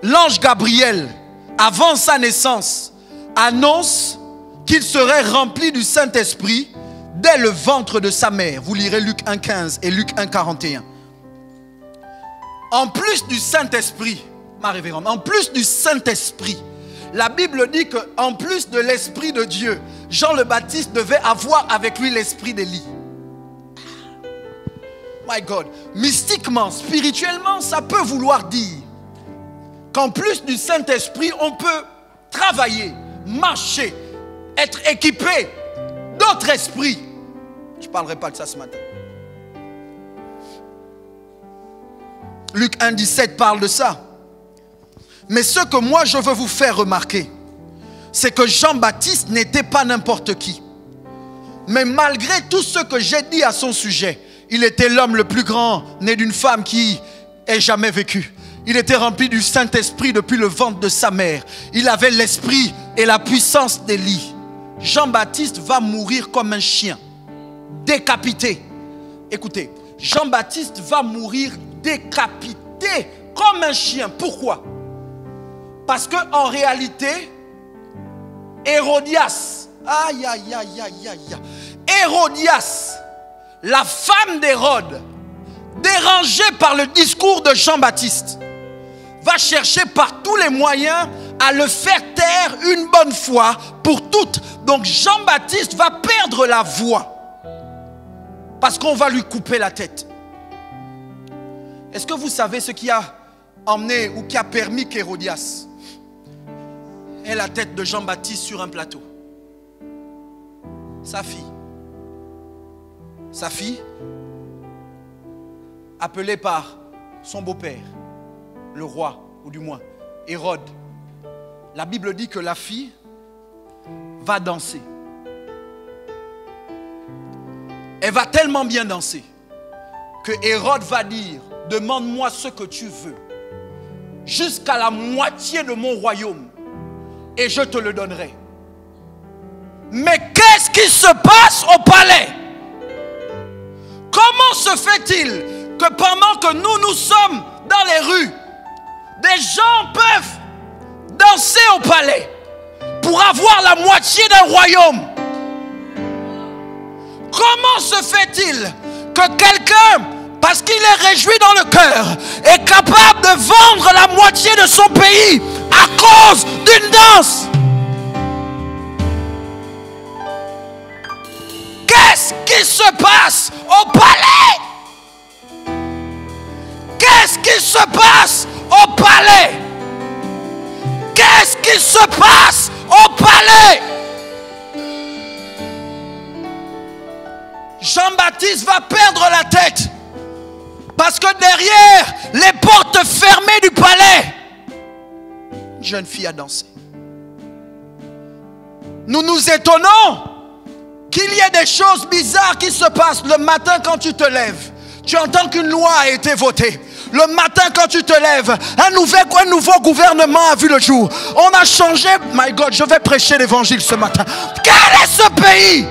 l'ange Gabriel, avant sa naissance, annonce qu'il serait rempli du Saint-Esprit dès le ventre de sa mère. Vous lirez Luc 1,15 et Luc 1,41. En plus du Saint-Esprit, ma révérende, en plus du Saint-Esprit, la Bible dit qu'en plus de l'Esprit de Dieu, Jean le Baptiste devait avoir avec lui l'Esprit d'Élie. My God, mystiquement, spirituellement, ça peut vouloir dire qu'en plus du Saint-Esprit, on peut travailler, marcher, être équipé d'autres esprits. Je ne parlerai pas de ça ce matin. Luc 1,17 parle de ça. Mais ce que moi je veux vous faire remarquer, c'est que Jean-Baptiste n'était pas n'importe qui. Mais malgré tout ce que j'ai dit à son sujet, il était l'homme le plus grand né d'une femme qui ait jamais vécu. Il était rempli du Saint-Esprit depuis le ventre de sa mère. Il avait l'esprit et la puissance d'Élie. Jean-Baptiste va mourir comme un chien, décapité. Écoutez, Jean-Baptiste va mourir décapité comme un chien. Pourquoi? Parce qu'en réalité, Hérodias, Hérodias, la femme d'Hérode, dérangée par le discours de Jean-Baptiste, va chercher par tous les moyens à le faire taire une bonne fois pour toutes. Donc Jean-Baptiste va perdre la voix parce qu'on va lui couper la tête. Est-ce que vous savez ce qui a emmené ou qui a permis qu'Hérodias ait la tête de Jean-Baptiste sur un plateau? Sa fille, appelée par son beau-père, le roi, ou du moins Hérode. La Bible dit que la fille va danser. Elle va tellement bien danser que Hérode va dire: demande-moi ce que tu veux jusqu'à la moitié de mon royaume et je te le donnerai. Mais qu'est-ce qui se passe au palais? Comment se fait-il que pendant que nous sommes dans les rues, des gens peuvent danser au palais pour avoir la moitié d'un royaume? Comment se fait-il que quelqu'un, parce qu'il est réjoui dans le cœur, est capable de vendre la moitié de son pays à cause d'une danse? Qu'est-ce qui se passe au palais? Qu'est-ce qui se passe au palais? Qu'est-ce qui se passe au palais? Jean-Baptiste va perdre la tête parce que derrière les portes fermées du palais, une jeune fille a dansé. Nous nous étonnons qu'il y ait des choses bizarres qui se passent le matin quand tu te lèves. Tu entends qu'une loi a été votée. Le matin quand tu te lèves, un nouveau gouvernement a vu le jour. On a changé. My God, je vais prêcher l'évangile ce matin. Quel est ce pays?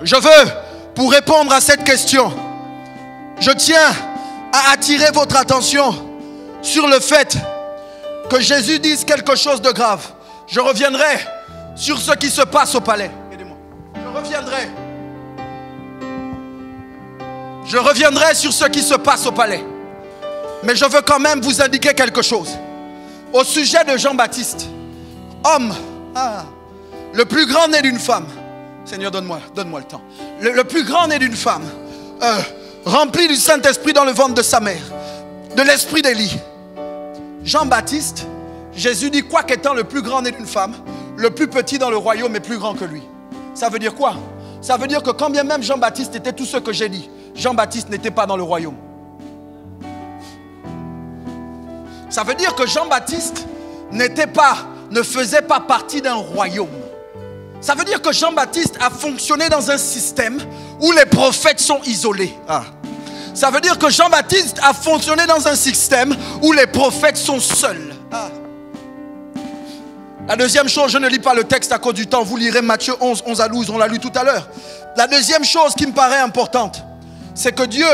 Je veux, pour répondre à cette question, je tiens à attirer votre attention sur le fait que Jésus dise quelque chose de grave. Je reviendrai sur ce qui se passe au palais. Aidez-moi. Je reviendrai sur ce qui se passe au palais. Mais je veux quand même vous indiquer quelque chose. Au sujet de Jean-Baptiste, homme, le plus grand né d'une femme. Seigneur, donne-moi le temps. Le plus grand né d'une femme, rempli du Saint-Esprit dans le ventre de sa mère, de l'esprit d'Élie. Jean-Baptiste, Jésus dit, quoi qu'étant le plus grand né d'une femme, le plus petit dans le royaume est plus grand que lui. Ça veut dire quoi? Ça veut dire que quand bien même Jean-Baptiste était tout ce que j'ai dit, Jean-Baptiste n'était pas dans le royaume. Ça veut dire que Jean-Baptiste ne faisait pas partie d'un royaume. Ça veut dire que Jean-Baptiste a fonctionné dans un système où les prophètes sont isolés. Ça veut dire que Jean-Baptiste a fonctionné dans un système où les prophètes sont seuls. La deuxième chose, je ne lis pas le texte à cause du temps. Vous lirez Matthieu 11, 11 à 12, on l'a lu tout à l'heure. La deuxième chose qui me paraît importante, c'est que Dieu,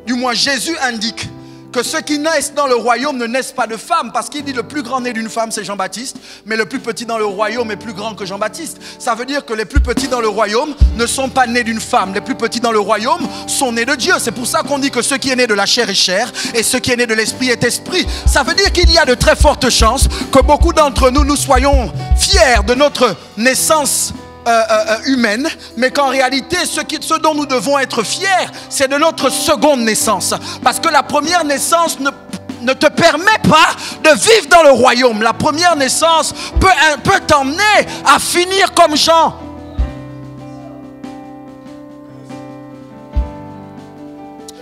du moins Jésus indique que ceux qui naissent dans le royaume ne naissent pas de femmes, parce qu'il dit le plus grand né d'une femme c'est Jean-Baptiste, mais le plus petit dans le royaume est plus grand que Jean-Baptiste. Ça veut dire que les plus petits dans le royaume ne sont pas nés d'une femme, les plus petits dans le royaume sont nés de Dieu. C'est pour ça qu'on dit que ce qui est né de la chair est chair et ce qui est né de l'esprit est esprit. Ça veut dire qu'il y a de très fortes chances que beaucoup d'entre nous soyons fiers de notre naissance humaine, mais qu'en réalité ce dont nous devons être fiers, c'est de notre seconde naissance, parce que la première naissance ne te permet pas de vivre dans le royaume. La première naissance peut t'emmener à finir comme Jean.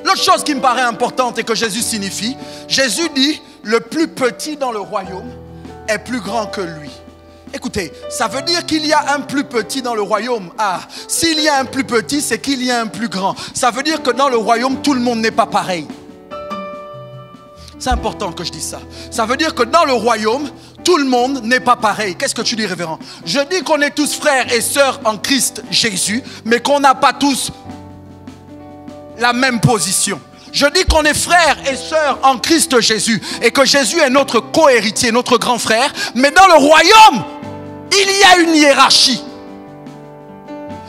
L'autre chose qui me paraît importante et que Jésus signifie, Jésus dit le plus petit dans le royaume est plus grand que lui. Écoutez, ça veut dire qu'il y a un plus petit dans le royaume. S'il y a un plus petit, c'est qu'il y a un plus grand. Ça veut dire que dans le royaume, tout le monde n'est pas pareil. C'est important que je dise ça. Ça veut dire que dans le royaume, tout le monde n'est pas pareil. Qu'est-ce que tu dis, révérend? Je dis qu'on est tous frères et sœurs en Christ Jésus, mais qu'on n'a pas tous la même position. Je dis qu'on est frères et sœurs en Christ Jésus et que Jésus est notre co-héritier, notre grand frère. Mais dans le royaume, il y a une hiérarchie.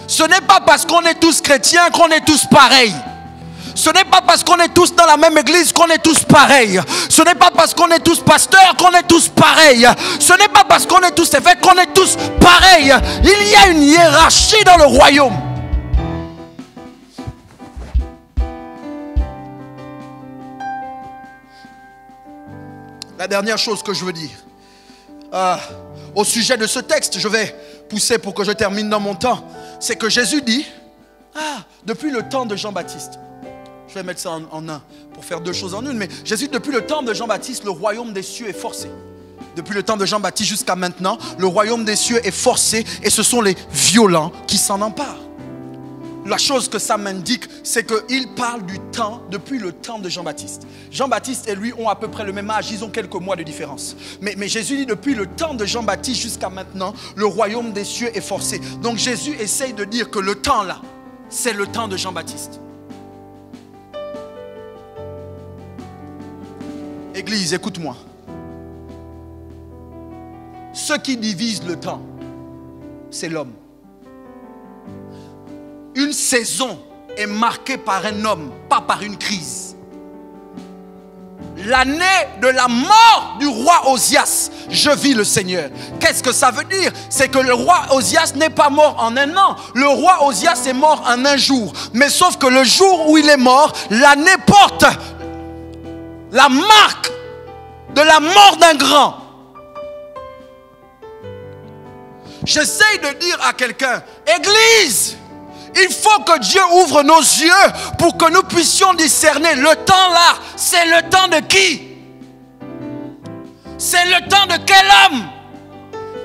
Ce n'est pas parce qu'on est tous chrétiens qu'on est tous pareils. Ce n'est pas parce qu'on est tous dans la même église qu'on est tous pareils. Ce n'est pas parce qu'on est tous pasteurs qu'on est tous pareils. Ce n'est pas parce qu'on est tous évêques qu'on est tous pareils. Il y a une hiérarchie dans le royaume. La dernière chose que je veux dire au sujet de ce texte, je vais pousser pour que je termine dans mon temps, c'est que Jésus dit, depuis le temps de Jean-Baptiste, je vais mettre ça en un pour faire deux choses en une, mais Jésus, depuis le temps de Jean-Baptiste, le royaume des cieux est forcé. Depuis le temps de Jean-Baptiste jusqu'à maintenant, le royaume des cieux est forcé et ce sont les violents qui s'en emparent. La chose que ça m'indique, c'est qu'il parle du temps, depuis le temps de Jean-Baptiste. Jean-Baptiste et lui ont à peu près le même âge, ils ont quelques mois de différence. Mais Jésus dit, depuis le temps de Jean-Baptiste jusqu'à maintenant, le royaume des cieux est forcé. Donc Jésus essaye de dire que le temps là, c'est le temps de Jean-Baptiste. Église, écoute-moi. Ce qui divise le temps, c'est l'homme. Une saison est marquée par un homme, pas par une crise. L'année de la mort du roi Osias, je vis le Seigneur. Qu'est-ce que ça veut dire? C'est que le roi Osias n'est pas mort en un an. Le roi Osias est mort en un jour. Mais sauf que le jour où il est mort, l'année porte la marque de la mort d'un grand. J'essaye de dire à quelqu'un, Église, il faut que Dieu ouvre nos yeux pour que nous puissions discerner le temps là, c'est le temps de qui? C'est le temps de quel homme?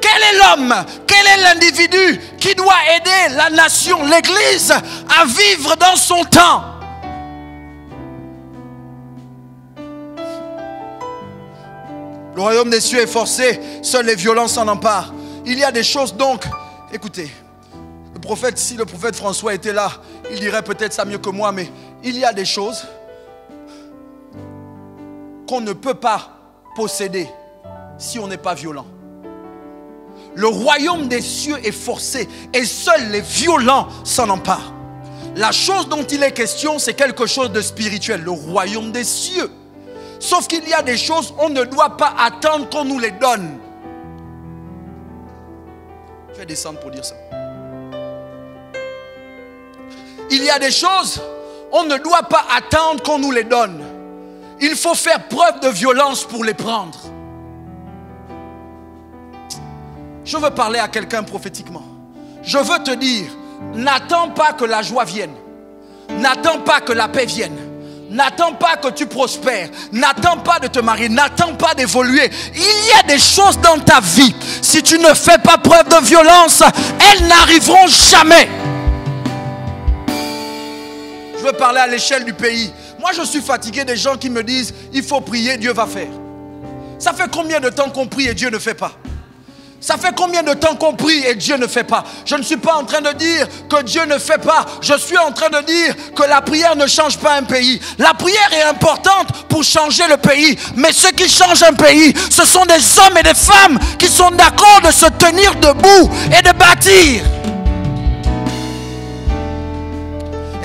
Quel est l'homme? Quel est l'individu qui doit aider la nation, l'Église, à vivre dans son temps? Le royaume des cieux est forcé, seuls les violents s'en emparent. Il y a des choses donc, écoutez, si le prophète François était là, il dirait peut-être ça mieux que moi, mais il y a des choses qu'on ne peut pas posséder si on n'est pas violent. Le royaume des cieux est forcé et seuls les violents s'en emparent. La chose dont il est question, c'est quelque chose de spirituel, le royaume des cieux. Sauf qu'il y a des choses, on ne doit pas attendre qu'on nous les donne. Je vais descendre pour dire ça. Il y a des choses, on ne doit pas attendre qu'on nous les donne. Il faut faire preuve de violence pour les prendre. Je veux parler à quelqu'un prophétiquement. Je veux te dire, n'attends pas que la joie vienne. N'attends pas que la paix vienne. N'attends pas que tu prospères. N'attends pas de te marier. N'attends pas d'évoluer. Il y a des choses dans ta vie. Si tu ne fais pas preuve de violence, elles n'arriveront jamais. Je veux parler à l'échelle du pays. Moi, je suis fatigué des gens qui me disent il faut prier, Dieu va faire. Ça fait combien de temps qu'on prie et Dieu ne fait pas? Ça fait combien de temps qu'on prie et Dieu ne fait pas? Je ne suis pas en train de dire que Dieu ne fait pas. Je suis en train de dire que la prière ne change pas un pays. La prière est importante pour changer le pays. Mais ce qui change un pays, ce sont des hommes et des femmes qui sont d'accord de se tenir debout et de bâtir.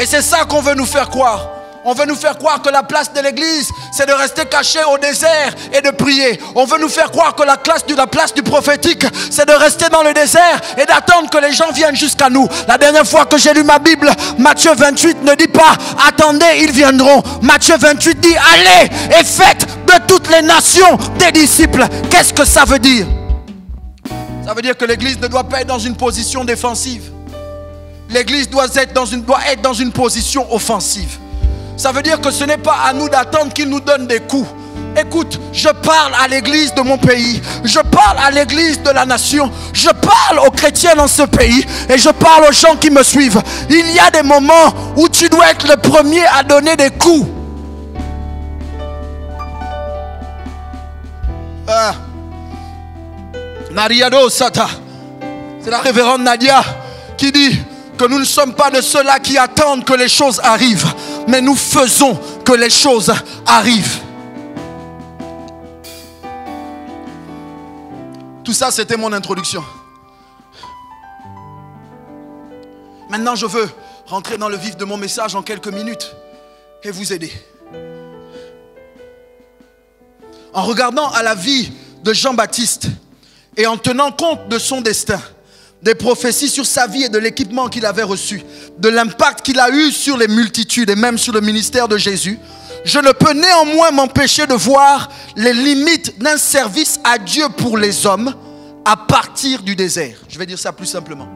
Et c'est ça qu'on veut nous faire croire. On veut nous faire croire que la place de l'église, c'est de rester caché au désert et de prier. On veut nous faire croire que la place du prophétique, c'est de rester dans le désert et d'attendre que les gens viennent jusqu'à nous. La dernière fois que j'ai lu ma Bible, Matthieu 28 ne dit pas « Attendez, ils viendront ». Matthieu 28 dit « Allez et faites de toutes les nations des disciples ». Qu'est-ce que ça veut dire? Ça veut dire que l'église ne doit pas être dans une position défensive. L'église doit être dans une position offensive. Ça veut dire que ce n'est pas à nous d'attendre qu'il nous donne des coups. Écoute, je parle à l'église de mon pays. Je parle à l'église de la nation. Je parle aux chrétiens dans ce pays. Et je parle aux gens qui me suivent. Il y a des moments où tu dois être le premier à donner des coups. Nariado Sata. C'est la révérende Nadia qui dit que nous ne sommes pas de ceux-là qui attendent que les choses arrivent, mais nous faisons que les choses arrivent. Tout ça, c'était mon introduction. Maintenant, je veux rentrer dans le vif de mon message en quelques minutes et vous aider. En regardant à la vie de Jean-Baptiste et en tenant compte de son destin, des prophéties sur sa vie et de l'équipement qu'il avait reçu, de l'impact qu'il a eu sur les multitudes et même sur le ministère de Jésus, je ne peux néanmoins m'empêcher de voir les limites d'un service à Dieu pour les hommes à partir du désert. Je vais dire ça plus simplement.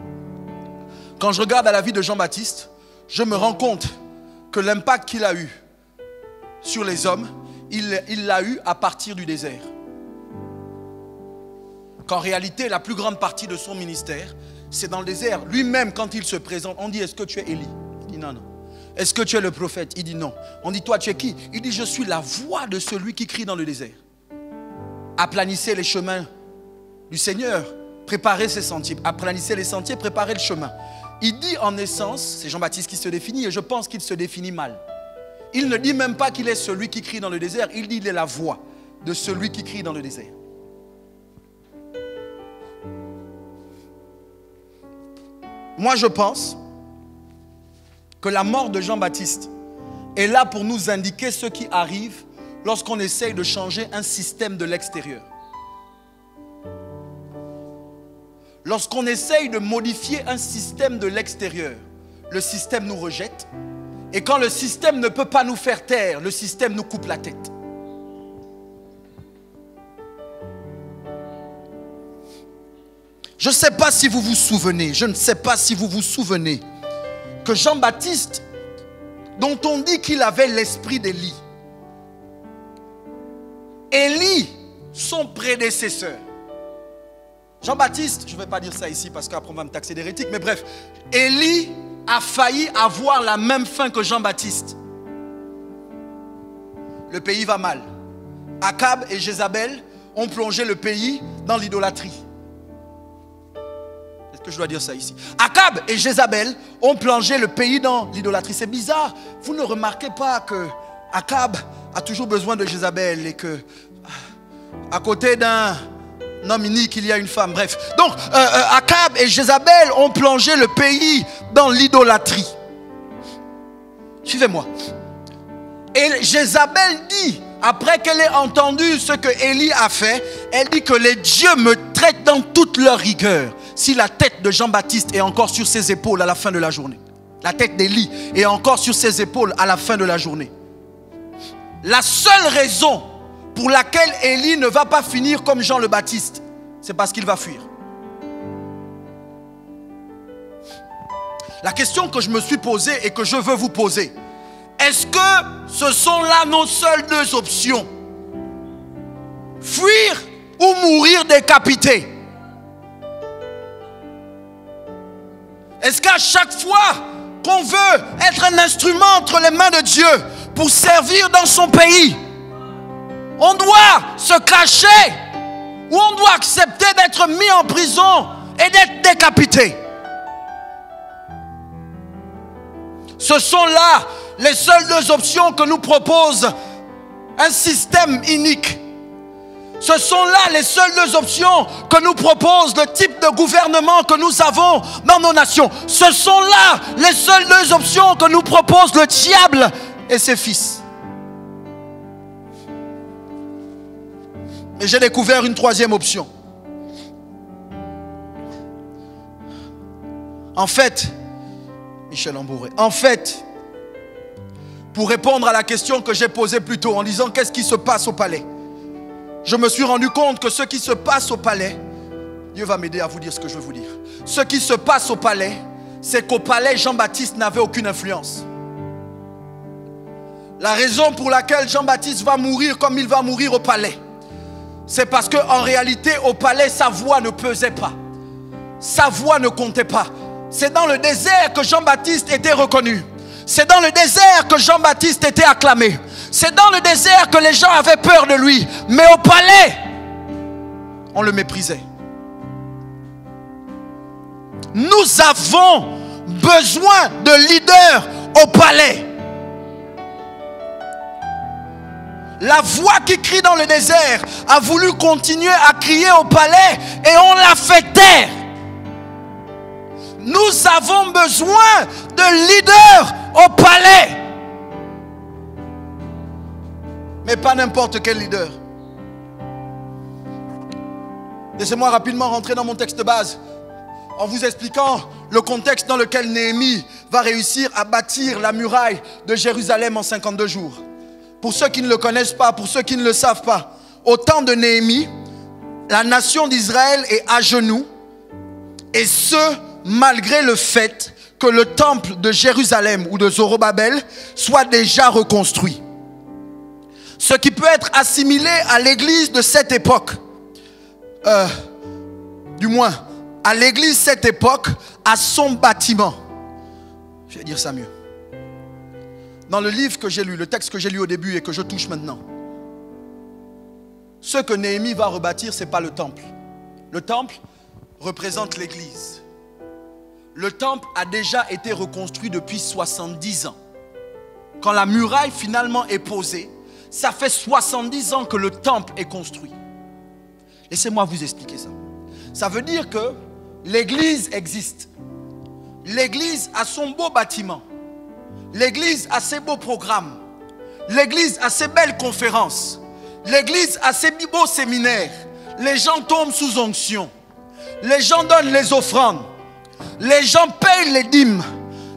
Quand je regarde à la vie de Jean-Baptiste, je me rends compte que l'impact qu'il a eu sur les hommes, il l'a eu à partir du désert. qu'en réalité, la plus grande partie de son ministère, c'est dans le désert. Lui-même, quand il se présente, on dit, est-ce que tu es Élie? Il dit, non, non. Est-ce que tu es le prophète? Il dit, non. On dit, toi, tu es qui? Il dit, je suis la voix de celui qui crie dans le désert. Aplanissez les chemins du Seigneur, préparez ses sentiers. Aplanissez les sentiers, préparez le chemin. Il dit en essence, c'est Jean-Baptiste qui se définit, et je pense qu'il se définit mal. Il ne dit même pas qu'il est celui qui crie dans le désert, il dit qu'il est la voix de celui qui crie dans le désert. Moi, je pense que la mort de Jean-Baptiste est là pour nous indiquer ce qui arrive lorsqu'on essaye de changer un système de l'extérieur. Lorsqu'on essaye de modifier un système de l'extérieur, le système nous rejette. Et quand le système ne peut pas nous faire taire, le système nous coupe la tête. Je ne sais pas si vous vous souvenez, je ne sais pas si vous vous souvenez que Jean-Baptiste, dont on dit qu'il avait l'esprit d'Élie, Élie, son prédécesseur, Jean-Baptiste, je ne vais pas dire ça ici parce qu'après on va me taxer d'hérétique, mais bref, Élie a failli avoir la même fin que Jean-Baptiste. Le pays va mal. Akab et Jézabel ont plongé le pays dans l'idolâtrie. Est-ce que je dois dire ça ici? Akab et Jézabel ont plongé le pays dans l'idolâtrie. C'est bizarre. Vous ne remarquez pas que Akab a toujours besoin de Jézabel et que à côté d'un homme inique, il y a une femme. Bref. Donc, Akab et Jézabel ont plongé le pays dans l'idolâtrie. Suivez-moi. Et Jézabel dit, après qu'elle ait entendu ce que Élie a fait, elle dit que les dieux me traitent dans toute leur rigueur. Si la tête de Jean-Baptiste est encore sur ses épaules à la fin de la journée. La tête d'Élie est encore sur ses épaules à la fin de la journée. La seule raison pour laquelle Élie ne va pas finir comme Jean le Baptiste, c'est parce qu'il va fuir. La question que je me suis posée et que je veux vous poser, est-ce que ce sont là nos seules deux options? Fuir ou mourir décapité? Est-ce qu'à chaque fois qu'on veut être un instrument entre les mains de Dieu pour servir dans son pays, on doit se cacher ou on doit accepter d'être mis en prison et d'être décapité? Ce sont là les seules deux options que nous propose un système inique. Ce sont là les seules deux options que nous propose le type de gouvernement que nous avons dans nos nations. Ce sont là les seules deux options que nous propose le diable et ses fils. Et j'ai découvert une troisième option. En fait, Michel Ambouré, en fait, pour répondre à la question que j'ai posée plus tôt en disant qu'est-ce qui se passe au palais, je me suis rendu compte que ce qui se passe au palais, Dieu va m'aider à vous dire ce que je veux vous dire. Ce qui se passe au palais, c'est qu'au palais, Jean-Baptiste n'avait aucune influence. La raison pour laquelle Jean-Baptiste va mourir comme il va mourir au palais, c'est parce qu'en réalité, au palais, sa voix ne pesait pas. Sa voix ne comptait pas. C'est dans le désert que Jean-Baptiste était reconnu. C'est dans le désert que Jean-Baptiste était acclamé. C'est dans le désert que les gens avaient peur de lui. Mais au palais, on le méprisait. Nous avons besoin de leaders au palais. La voix qui crie dans le désert a voulu continuer à crier au palais et on l'a fait taire. Nous avons besoin de leaders au palais. Mais pas n'importe quel leader. Laissez-moi rapidement rentrer dans mon texte de base en vous expliquant le contexte dans lequel Néhémie va réussir à bâtir la muraille de Jérusalem en 52 jours. Pour ceux qui ne le connaissent pas, pour ceux qui ne le savent pas, au temps de Néhémie, la nation d'Israël est à genoux, et ce, malgré le fait que le temple de Jérusalem ou de Zorobabel soit déjà reconstruit. Ce qui peut être assimilé à l'église de cette époque. du moins à l'église cette époque, à son bâtiment. Je vais dire ça mieux. Dans le livre que j'ai lu, le texte que j'ai lu au début et que je touche maintenant, ce que Néhémie va rebâtir, ce n'est pas le temple. Le temple représente l'église. Le temple a déjà été reconstruit depuis 70 ans. Quand la muraille finalement est posée, ça fait 70 ans que le temple est construit. Laissez-moi vous expliquer ça. Ça veut dire que l'église existe. L'église a son beau bâtiment. L'église a ses beaux programmes. L'église a ses belles conférences. L'église a ses beaux séminaires. Les gens tombent sous onction. Les gens donnent les offrandes. Les gens payent les dîmes.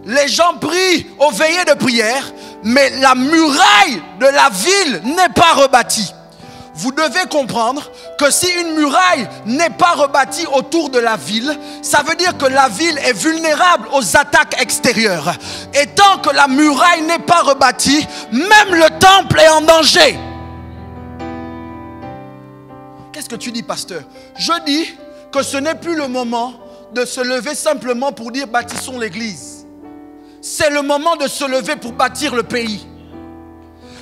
Les gens prient aux veillées de prière. Mais la muraille de la ville n'est pas rebâtie. Vous devez comprendre que si une muraille n'est pas rebâtie autour de la ville, ça veut dire que la ville est vulnérable aux attaques extérieures. Et tant que la muraille n'est pas rebâtie, même le temple est en danger. Qu'est-ce que tu dis, pasteur? Je dis que ce n'est plus le moment de se lever simplement pour dire bâtissons l'église. C'est le moment de se lever pour bâtir le pays.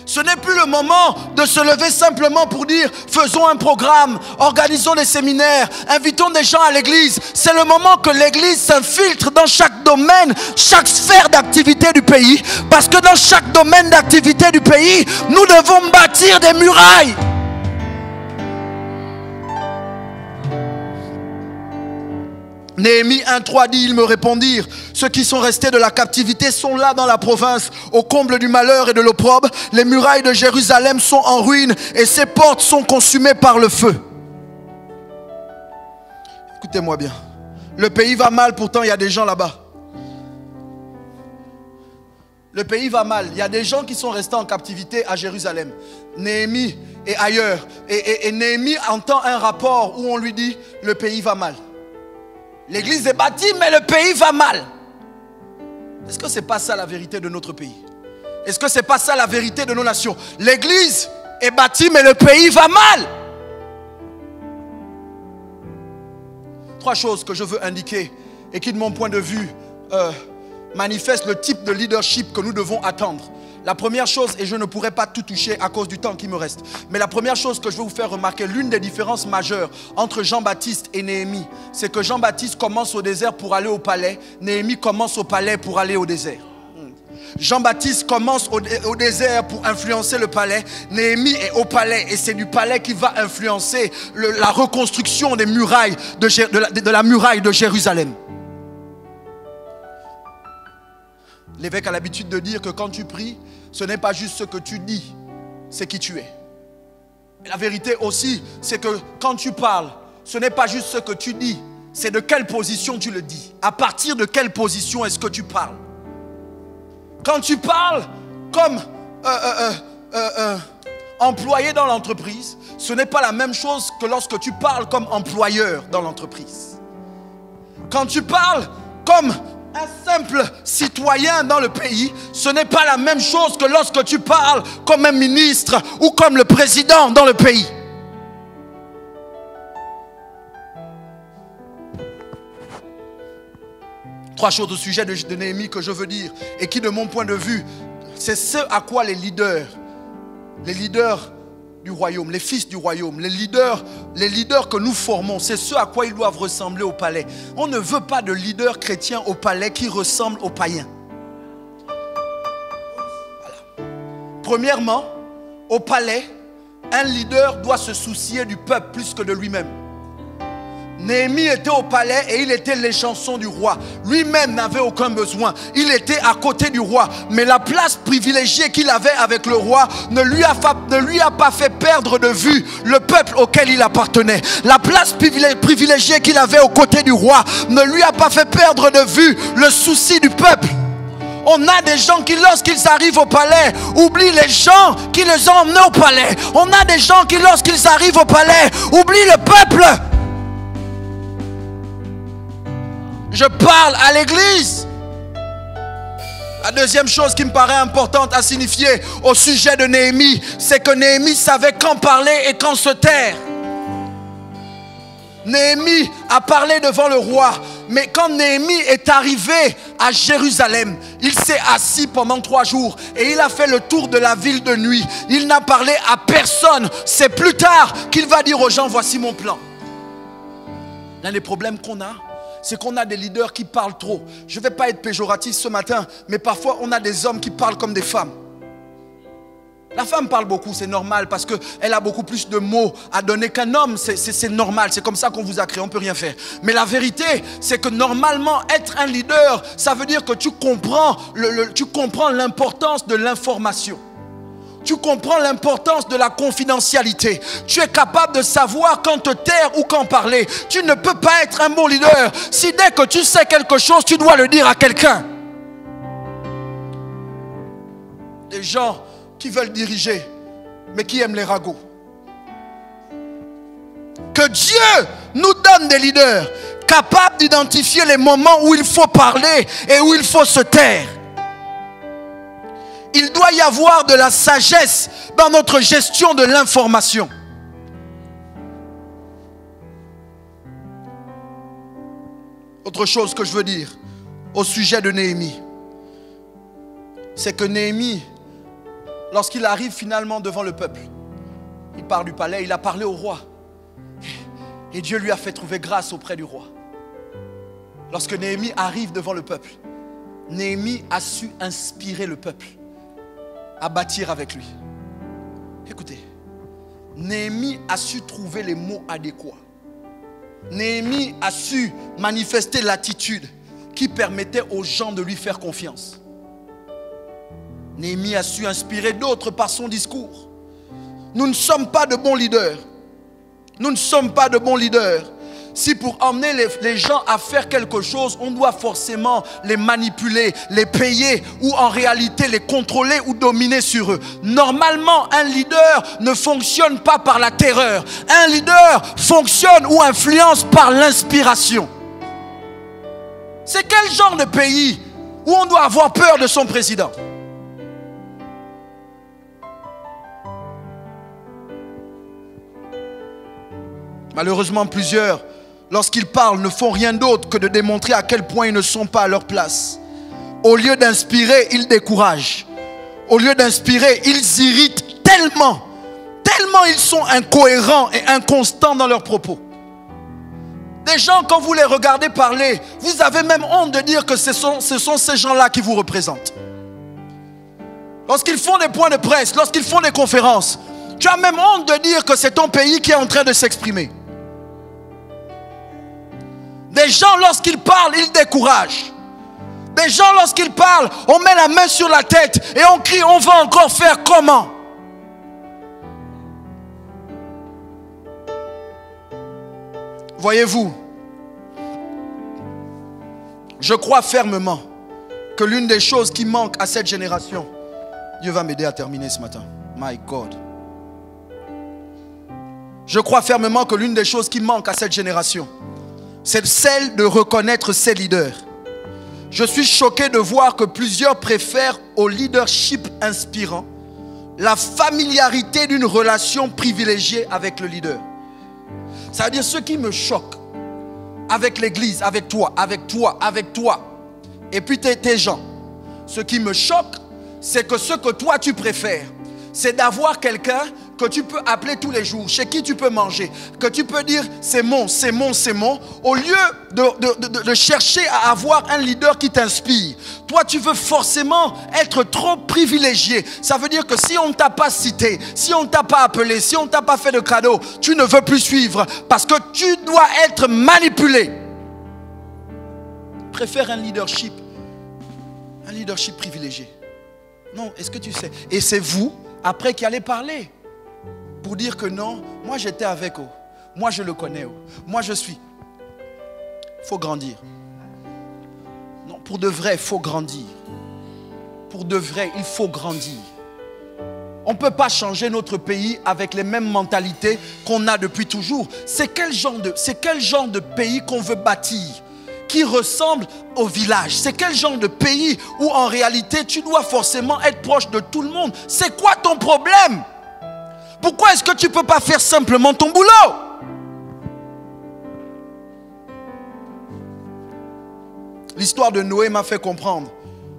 Ce n'est plus le moment de se lever simplement pour dire faisons un programme, organisons des séminaires, invitons des gens à l'église. C'est le moment que l'église s'infiltre dans chaque domaine, chaque sphère d'activité du pays. Parce que dans chaque domaine d'activité du pays, nous devons bâtir des murailles. Néhémie 1,3 dit, ils me répondirent, ceux qui sont restés de la captivité sont là dans la province, au comble du malheur et de l'opprobre. Les murailles de Jérusalem sont en ruine et ses portes sont consumées par le feu. Écoutez-moi bien, le pays va mal, pourtant il y a des gens là-bas. Le pays va mal, il y a des gens qui sont restés en captivité à Jérusalem, Néhémie et ailleurs. Et Néhémie entend un rapport où on lui dit, le pays va mal. L'église est bâtie, mais le pays va mal. Est-ce que ce n'est pas ça la vérité de notre pays? Est-ce que ce n'est pas ça la vérité de nos nations? L'église est bâtie, mais le pays va mal. Trois choses que je veux indiquer et qui, de mon point de vue, manifestent le type de leadership que nous devons attendre. La première chose, et je ne pourrai pas tout toucher à cause du temps qui me reste, mais la première chose que je veux vous faire remarquer, l'une des différences majeures entre Jean-Baptiste et Néhémie, c'est que Jean-Baptiste commence au désert pour aller au palais, Néhémie commence au palais pour aller au désert. Jean-Baptiste commence au désert pour influencer le palais, Néhémie est au palais et c'est du palais qui va influencer la reconstruction des murailles de la muraille de Jérusalem. L'évêque a l'habitude de dire que quand tu pries, ce n'est pas juste ce que tu dis, c'est qui tu es. Et la vérité aussi, c'est que quand tu parles, ce n'est pas juste ce que tu dis, c'est de quelle position tu le dis. À partir de quelle position est-ce que tu parles? Quand tu parles comme employé dans l'entreprise, ce n'est pas la même chose que lorsque tu parles comme employeur dans l'entreprise. Quand tu parles comme un simple citoyen dans le pays, ce n'est pas la même chose que lorsque tu parles comme un ministre ou comme le président dans le pays. Trois choses au sujet de Néhémie que je veux dire et qui, de mon point de vue, c'est ce à quoi les leaders du royaume, les fils du royaume, les leaders que nous formons, c'est ce à quoi ils doivent ressembler au palais. On ne veut pas de leaders chrétiens au palais qui ressemblent aux païens. Voilà. Premièrement, au palais, un leader doit se soucier du peuple plus que de lui-même. Néhémie était au palais et il était l'échanson du roi. Lui-même n'avait aucun besoin. Il était à côté du roi. Mais la place privilégiée qu'il avait avec le roi ne lui a pas fait perdre de vue le peuple auquel il appartenait. La place privilégiée qu'il avait aux côtés du roi ne lui a pas fait perdre de vue le souci du peuple. On a des gens qui, lorsqu'ils arrivent au palais, oublient les gens qui les ont emmenés au palais. On a des gens qui, lorsqu'ils arrivent au palais, oublient le peuple. Je parle à l'église. La deuxième chose qui me paraît importante à signifier au sujet de Néhémie, c'est que Néhémie savait quand parler et quand se taire. Néhémie a parlé devant le roi. Mais quand Néhémie est arrivé à Jérusalem, il s'est assis pendant 3 jours et il a fait le tour de la ville de nuit. Il n'a parlé à personne. C'est plus tard qu'il va dire aux gens, voici mon plan. L'un des problèmes qu'on a, c'est qu'on a des leaders qui parlent trop. Je ne vais pas être péjoratif ce matin, mais parfois on a des hommes qui parlent comme des femmes. La femme parle beaucoup, c'est normal, parce qu'elle a beaucoup plus de mots à donner qu'un homme. C'est normal, c'est comme ça qu'on vous a créé, on ne peut rien faire. Mais la vérité, c'est que normalement, être un leader, ça veut dire que tu comprends l'importance de l'information. Tu comprends l'importance de la confidentialité. Tu es capable de savoir quand te taire ou quand parler. Tu ne peux pas être un bon leader si dès que tu sais quelque chose, tu dois le dire à quelqu'un. Des gens qui veulent diriger, mais qui aiment les ragots. Que Dieu nous donne des leaders capables d'identifier les moments où il faut parler et où il faut se taire. Il doit y avoir de la sagesse dans notre gestion de l'information. Autre chose que je veux dire au sujet de Néhémie, c'est que Néhémie, lorsqu'il arrive finalement devant le peuple, il part du palais, il a parlé au roi. Et Dieu lui a fait trouver grâce auprès du roi. Lorsque Néhémie arrive devant le peuple, Néhémie a su inspirer le peuple à bâtir avec lui. Écoutez, Néhémie a su trouver les mots adéquats. Néhémie a su manifester l'attitude qui permettait aux gens de lui faire confiance. Néhémie a su inspirer d'autres par son discours. Nous ne sommes pas de bons leaders. Nous ne sommes pas de bons leaders si pour emmener les gens à faire quelque chose, on doit forcément les manipuler, les payer ou en réalité les contrôler ou dominer sur eux. Normalement, un leader ne fonctionne pas par la terreur. Un leader fonctionne ou influence par l'inspiration. C'est quel genre de pays où on doit avoir peur de son président? Malheureusement, plusieurs, lorsqu'ils parlent, ne font rien d'autre que de démontrer à quel point ils ne sont pas à leur place. Au lieu d'inspirer, ils découragent. Au lieu d'inspirer, ils irritent tellement ils sont incohérents et inconstants dans leurs propos. Des gens, quand vous les regardez parler, vous avez même honte de dire que ce sont ces gens-là qui vous représentent. Lorsqu'ils font des points de presse, lorsqu'ils font des conférences, tu as même honte de dire que c'est ton pays qui est en train de s'exprimer. Des gens, lorsqu'ils parlent, ils découragent. Des gens, lorsqu'ils parlent, on met la main sur la tête et on crie, on va encore faire comment? Voyez-vous, je crois fermement que l'une des choses qui manque à cette génération, Dieu va m'aider à terminer ce matin. My God. Je crois fermement que l'une des choses qui manque à cette génération, c'est celle de reconnaître ses leaders. Je suis choqué de voir que plusieurs préfèrent au leadership inspirant la familiarité d'une relation privilégiée avec le leader. Ça veut dire ce qui me choque avec l'église, avec toi, et puis tes gens. Ce qui me choque, c'est que ce que toi tu préfères, c'est d'avoir quelqu'un que tu peux appeler tous les jours, chez qui tu peux manger, que tu peux dire c'est mon, au lieu de chercher à avoir un leader qui t'inspire. Toi, tu veux forcément être trop privilégié. Ça veut dire que si on ne t'a pas cité, si on ne t'a pas appelé, si on ne t'a pas fait de cadeau, tu ne veux plus suivre parce que tu dois être manipulé. Préfère un leadership privilégié. Non, est-ce que tu sais? Et c'est vous, après, qui allez parler. Pour dire que non, moi j'étais avec eux. Moi je le connais. Moi je suis. Il faut grandir. Non, pour de vrai, il faut grandir. Pour de vrai, il faut grandir. On ne peut pas changer notre pays avec les mêmes mentalités qu'on a depuis toujours. C'est quel genre de pays qu'on veut bâtir, qui ressemble au village? C'est quel genre de pays où en réalité tu dois forcément être proche de tout le monde? C'est quoi ton problème? Pourquoi est-ce que tu ne peux pas faire simplement ton boulot? L'histoire de Noé m'a fait comprendre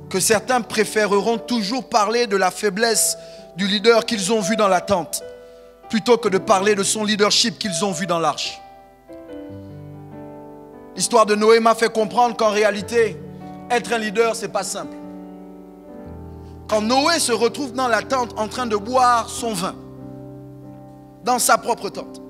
que certains préféreront toujours parler de la faiblesse du leader qu'ils ont vu dans la tente, plutôt que de parler de son leadership qu'ils ont vu dans l'arche. L'histoire de Noé m'a fait comprendre qu'en réalité, être un leader, ce n'est pas simple. Quand Noé se retrouve dans la tente en train de boire son vin, dans sa propre tente,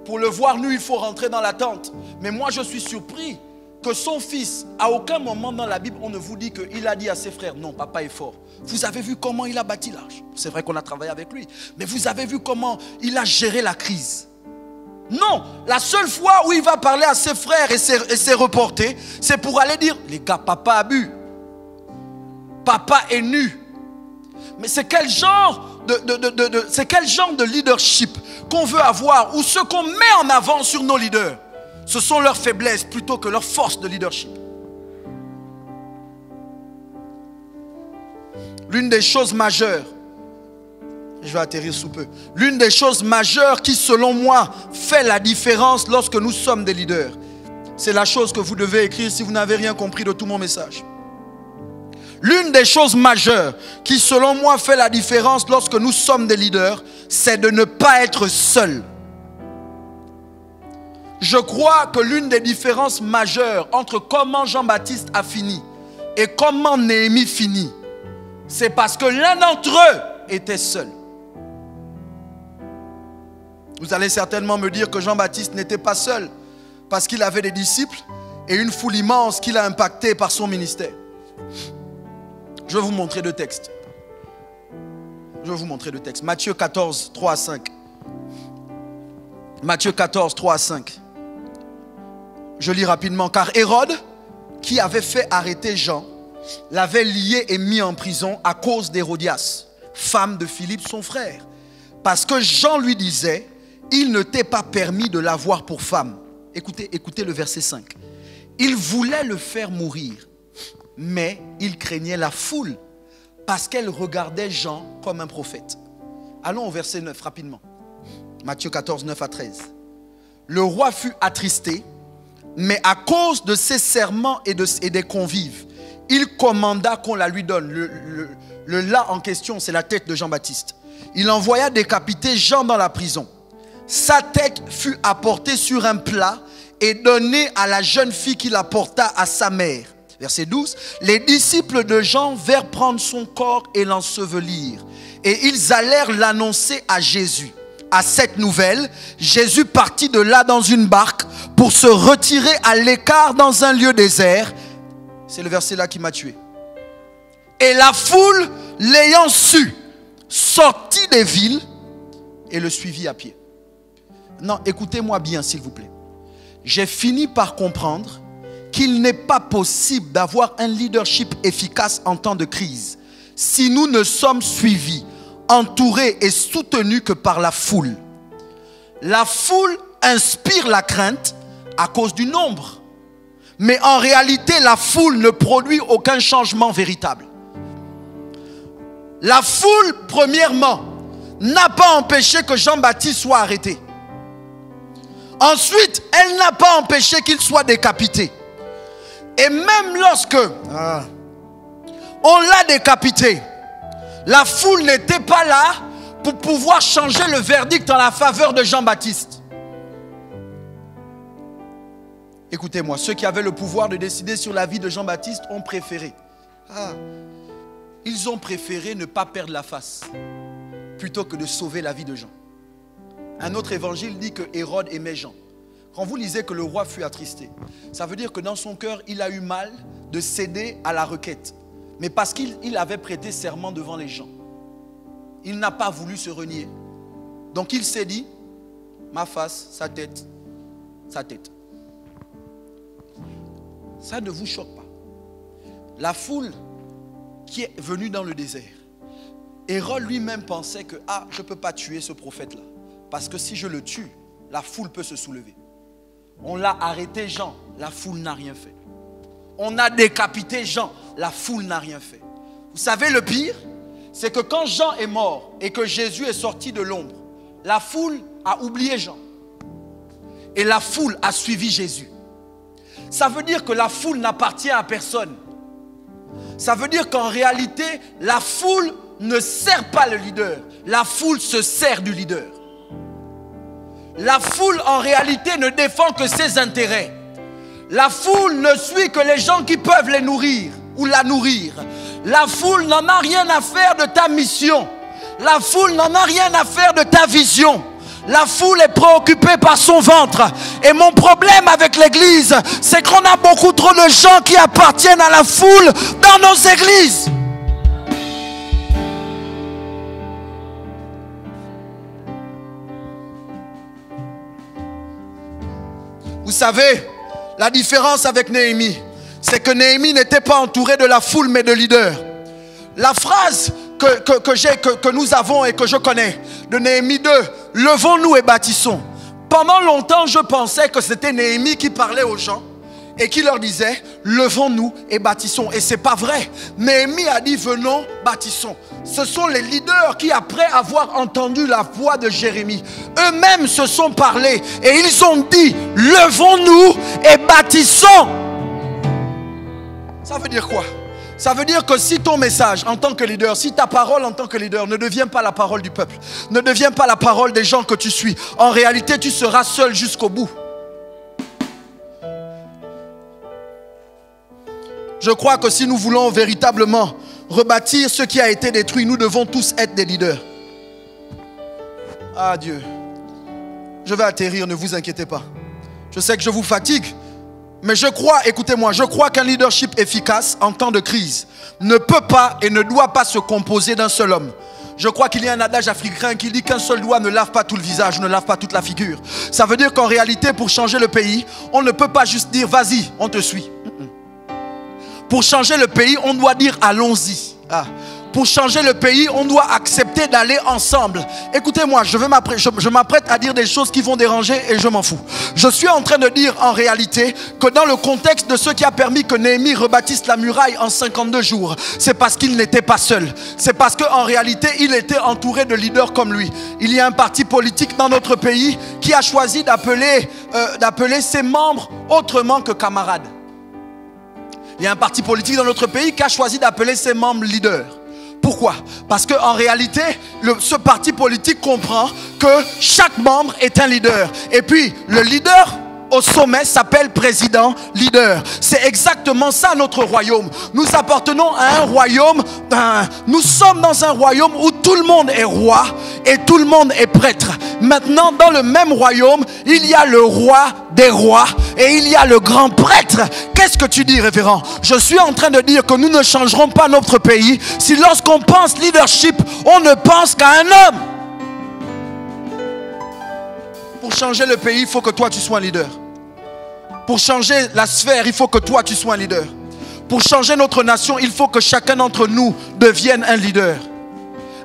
pour le voir nu, il faut rentrer dans la tente. Mais moi, je suis surpris que son fils, à aucun moment dans la Bible, on ne vous dit qu'il a dit à ses frères, non, papa est fort. Vous avez vu comment il a bâti l'arche. C'est vrai qu'on a travaillé avec lui. Mais vous avez vu comment il a géré la crise. Non, la seule fois où il va parler à ses frères et ses reportés, c'est pour aller dire, les gars, papa a bu. Papa est nu. Mais c'est quel genre de leadership qu'on veut avoir, ou ce qu'on met en avant sur nos leaders, ce sont leurs faiblesses plutôt que leurs forces de leadership. L'une des choses majeures, je vais atterrir sous peu, l'une des choses majeures qui selon moi fait la différence lorsque nous sommes des leaders, c'est la chose que vous devez écrire si vous n'avez rien compris de tout mon message. L'une des choses majeures qui selon moi fait la différence lorsque nous sommes des leaders, c'est de ne pas être seul. Je crois que l'une des différences majeures entre comment Jean-Baptiste a fini et comment Néhémie finit, c'est parce que l'un d'entre eux était seul. Vous allez certainement me dire que Jean-Baptiste n'était pas seul parce qu'il avait des disciples et une foule immense qu'il a impactée par son ministère. Je vais vous montrer deux textes. Matthieu 14, 3 à 5. Matthieu 14, 3 à 5. Je lis rapidement. Car Hérode, qui avait fait arrêter Jean, l'avait lié et mis en prison à cause d'Hérodias, femme de Philippe son frère. Parce que Jean lui disait, il ne t'est pas permis de l'avoir pour femme. Écoutez le verset 5. Il voulait le faire mourir, mais il craignait la foule parce qu'elle regardait Jean comme un prophète. Allons au verset 9 rapidement. Matthieu 14, 9 à 13. Le roi fut attristé, mais à cause de ses serments et des convives, il commanda qu'on la lui donne. Le là en question, c'est la tête de Jean-Baptiste. Il envoya décapiter Jean dans la prison. Sa tête fut apportée sur un plat et donnée à la jeune fille qui la porta à sa mère. Verset 12. Les disciples de Jean vinrent prendre son corps et l'ensevelir. Et ils allèrent l'annoncer à Jésus. À cette nouvelle, Jésus partit de là dans une barque pour se retirer à l'écart dans un lieu désert. C'est le verset là qui m'a tué. Et la foule, l'ayant su, sortit des villes et le suivit à pied. Non, écoutez-moi bien s'il vous plaît. J'ai fini par comprendre qu'il n'est pas possible d'avoir un leadership efficace en temps de crise si nous ne sommes suivis, entourés et soutenus que par la foule. La foule inspire la crainte à cause du nombre. Mais en réalité, la foule ne produit aucun changement véritable. La foule, premièrement, n'a pas empêché que Jean-Baptiste soit arrêté. Ensuite, elle n'a pas empêché qu'il soit décapité. Et même lorsque on l'a décapité, la foule n'était pas là pour pouvoir changer le verdict en la faveur de Jean-Baptiste. Écoutez-moi, ceux qui avaient le pouvoir de décider sur la vie de Jean-Baptiste ont préféré. Ils ont préféré ne pas perdre la face plutôt que de sauver la vie de Jean. Un autre évangile dit que Hérode aimait Jean. Quand vous lisez que le roi fut attristé, ça veut dire que dans son cœur, il a eu mal de céder à la requête. Mais parce qu'il avait prêté serment devant les gens, il n'a pas voulu se renier. Donc il s'est dit, ma face, sa tête, sa tête. Ça ne vous choque pas. La foule qui est venue dans le désert, Hérode lui-même pensait que, je ne peux pas tuer ce prophète-là. Parce que si je le tue, la foule peut se soulever. On l'a arrêté Jean, la foule n'a rien fait. On a décapité Jean, la foule n'a rien fait. Vous savez le pire, c'est que quand Jean est mort et que Jésus est sorti de l'ombre, la foule a oublié Jean. Et la foule a suivi Jésus. Ça veut dire que la foule n'appartient à personne. Ça veut dire qu'en réalité, la foule ne sert pas le leader. La foule se sert du leader. La foule, en réalité, ne défend que ses intérêts. La foule ne suit que les gens qui peuvent les nourrir ou la nourrir. La foule n'en a rien à faire de ta mission. La foule n'en a rien à faire de ta vision. La foule est préoccupée par son ventre. Et mon problème avec l'église, c'est qu'on a beaucoup trop de gens qui appartiennent à la foule dans nos églises. Vous savez, la différence avec Néhémie, c'est que Néhémie n'était pas entouré de la foule mais de leaders. La phrase que nous avons et que je connais de Néhémie 2, levons-nous et bâtissons. Pendant longtemps, je pensais que c'était Néhémie qui parlait aux gens et qui leur disait, levons-nous et bâtissons. Et c'est pas vrai. Néhémie a dit, venons, bâtissons. Ce sont les leaders qui, après avoir entendu la voix de Jérémie, eux-mêmes se sont parlé et ils ont dit, levons-nous et bâtissons. Ça veut dire quoi? Ça veut dire que si ton message en tant que leader, si ta parole en tant que leader ne devient pas la parole du peuple, ne devient pas la parole des gens que tu suis, en réalité tu seras seul jusqu'au bout. Je crois que si nous voulons véritablement rebâtir ce qui a été détruit, nous devons tous être des leaders. Ah Dieu, je vais atterrir, ne vous inquiétez pas. Je sais que je vous fatigue. Mais je crois, écoutez-moi, je crois qu'un leadership efficace en temps de crise ne peut pas et ne doit pas se composer d'un seul homme. Je crois qu'il y a un adage africain qui dit qu'un seul doigt ne lave pas tout le visage, ne lave pas toute la figure. Ça veut dire qu'en réalité, pour changer le pays, on ne peut pas juste dire vas-y, on te suit. Pour changer le pays, on doit dire allons-y. Pour changer le pays, on doit accepter d'aller ensemble. Écoutez-moi, je m'apprête à dire des choses qui vont déranger et je m'en fous. Je suis en train de dire en réalité que dans le contexte de ce qui a permis que Néhémie rebâtisse la muraille en 52 jours, c'est parce qu'il n'était pas seul. C'est parce qu'en réalité, il était entouré de leaders comme lui. Il y a un parti politique dans notre pays qui a choisi d'appeler ses membres autrement que camarades. Il y a un parti politique dans notre pays qui a choisi d'appeler ses membres leaders. Pourquoi? Parce qu'en réalité, ce parti politique comprend que chaque membre est un leader. Et puis, le leader au sommet s'appelle président leader. C'est exactement ça notre royaume. Nous appartenons à un royaume, nous sommes dans un royaume où tout le monde est roi et tout le monde est prêtre. Maintenant, dans le même royaume, il y a le roi des rois et il y a le grand prêtre. Qu'est-ce que tu dis, révérend? Je suis en train de dire que nous ne changerons pas notre pays si lorsqu'on pense leadership, on ne pense qu'à un homme. Pour changer le pays, il faut que toi tu sois un leader. Pour changer la sphère, il faut que toi tu sois un leader. Pour changer notre nation, il faut que chacun d'entre nous devienne un leader.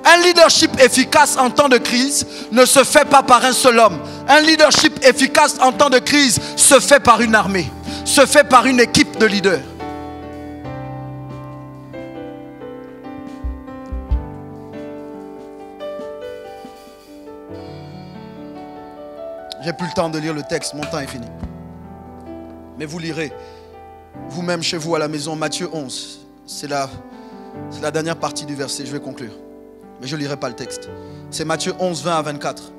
Un leadership efficace en temps de crise ne se fait pas par un seul homme. Un leadership efficace en temps de crise se fait par une armée, se fait par une équipe de leaders. J'ai plus le temps de lire le texte, mon temps est fini. Mais vous lirez vous-même chez vous à la maison Matthieu 11. C'est la dernière partie du verset, je vais conclure. Mais je ne lirai pas le texte. C'est Matthieu 11, 20 à 24.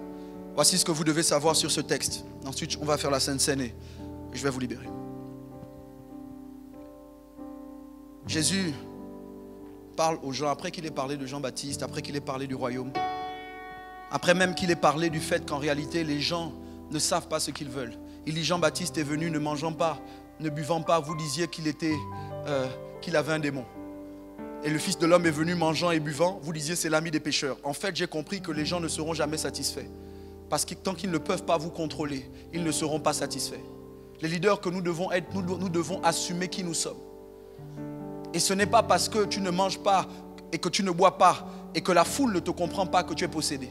Voici ce que vous devez savoir sur ce texte. Ensuite, on va faire la Sainte Seine et je vais vous libérer. Jésus parle aux gens, après qu'il ait parlé de Jean-Baptiste, après qu'il ait parlé du royaume, après même qu'il ait parlé du fait qu'en réalité, les gens ne savent pas ce qu'ils veulent. Il dit, Jean-Baptiste est venu ne mangeant pas, ne buvant pas, vous disiez qu'il avait un démon. Et le Fils de l'homme est venu mangeant et buvant, vous disiez c'est l'ami des pécheurs. En fait, j'ai compris que les gens ne seront jamais satisfaits. Parce que tant qu'ils ne peuvent pas vous contrôler, ils ne seront pas satisfaits. Les leaders que nous devons être, nous devons assumer qui nous sommes. Et ce n'est pas parce que tu ne manges pas et que tu ne bois pas et que la foule ne te comprend pas que tu es possédé.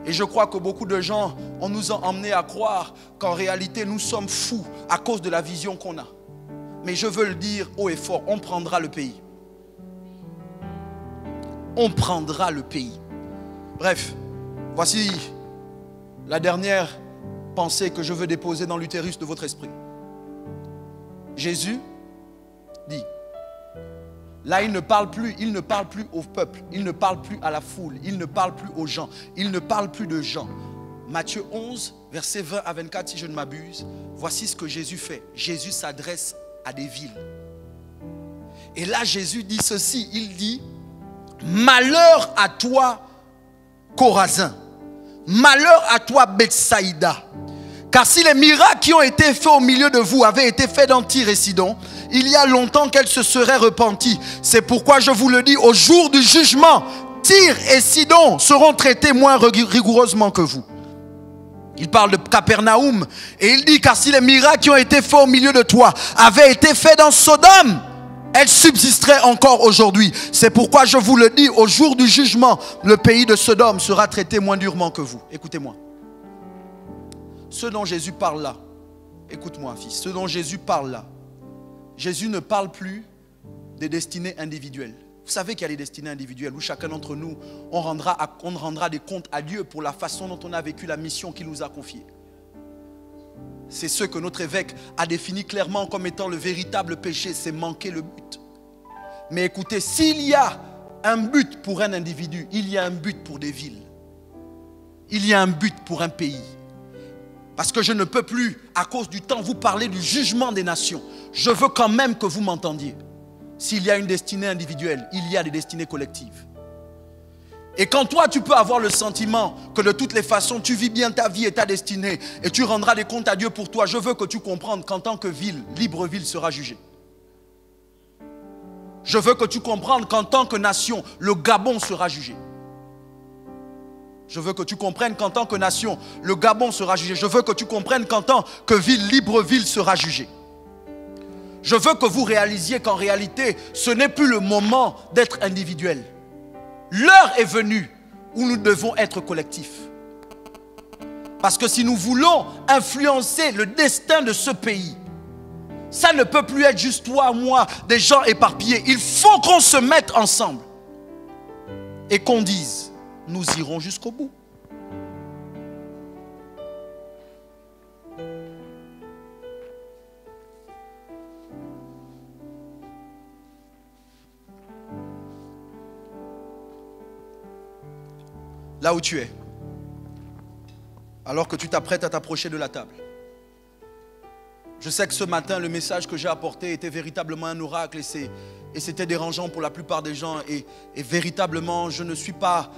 Et je crois que beaucoup de gens, on nous a emmenés à croire qu'en réalité nous sommes fous à cause de la vision qu'on a. Mais je veux le dire haut et fort, on prendra le pays. On prendra le pays. Bref, voici la dernière pensée que je veux déposer dans l'utérus de votre esprit. Jésus dit, là il ne parle plus au peuple, il ne parle plus à la foule, il ne parle plus aux gens, il ne parle plus de gens. Matthieu 11, versets 20 à 24, si je ne m'abuse, voici ce que Jésus fait. Jésus s'adresse à des villes. Et là Jésus dit ceci, il dit, malheur à toi Chorazin, malheur à toi Bethsaïda, car si les miracles qui ont été faits au milieu de vous avaient été faits dans Tyr et Sidon, il y a longtemps qu'elle se serait repentie. C'est pourquoi je vous le dis, au jour du jugement, Tyr et Sidon seront traités moins rigoureusement que vous. Il parle de Capernaum et il dit, car si les miracles qui ont été faits au milieu de toi avaient été faits dans Sodome, elle subsisterait encore aujourd'hui. C'est pourquoi je vous le dis, au jour du jugement, le pays de Sodome sera traité moins durement que vous. Écoutez-moi. Ce dont Jésus parle là, écoute-moi fils, ce dont Jésus parle là, Jésus ne parle plus des destinées individuelles. Vous savez qu'il y a des destinées individuelles où chacun d'entre nous, on rendra des comptes à Dieu pour la façon dont on a vécu la mission qu'il nous a confiée. C'est ce que notre évêque a défini clairement comme étant le véritable péché, c'est manquer le but. Mais écoutez, s'il y a un but pour un individu, il y a un but pour des villes. Il y a un but pour un pays. Parce que je ne peux plus, à cause du temps, vous parler du jugement des nations. Je veux quand même que vous m'entendiez. S'il y a une destinée individuelle, il y a des destinées collectives. Et quand toi, tu peux avoir le sentiment que de toutes les façons, tu vis bien ta vie et ta destinée et tu rendras des comptes à Dieu pour toi, je veux que tu comprennes qu'en tant que ville, Libreville sera jugée. Je veux que tu comprennes qu'en tant que nation, le Gabon sera jugé. Je veux que tu comprennes qu'en tant que nation, le Gabon sera jugé. Je veux que tu comprennes qu'en tant que ville, Libreville sera jugée. Je veux que vous réalisiez qu'en réalité, ce n'est plus le moment d'être individuel. L'heure est venue où nous devons être collectifs. Parce que si nous voulons influencer le destin de ce pays, ça ne peut plus être juste toi, moi, des gens éparpillés. Il faut qu'on se mette ensemble et qu'on dise, nous irons jusqu'au bout. Là où tu es, alors que tu t'apprêtes à t'approcher de la table. Je sais que ce matin, le message que j'ai apporté était véritablement un oracle et c'était dérangeant pour la plupart des gens. Et véritablement, je ne suis pas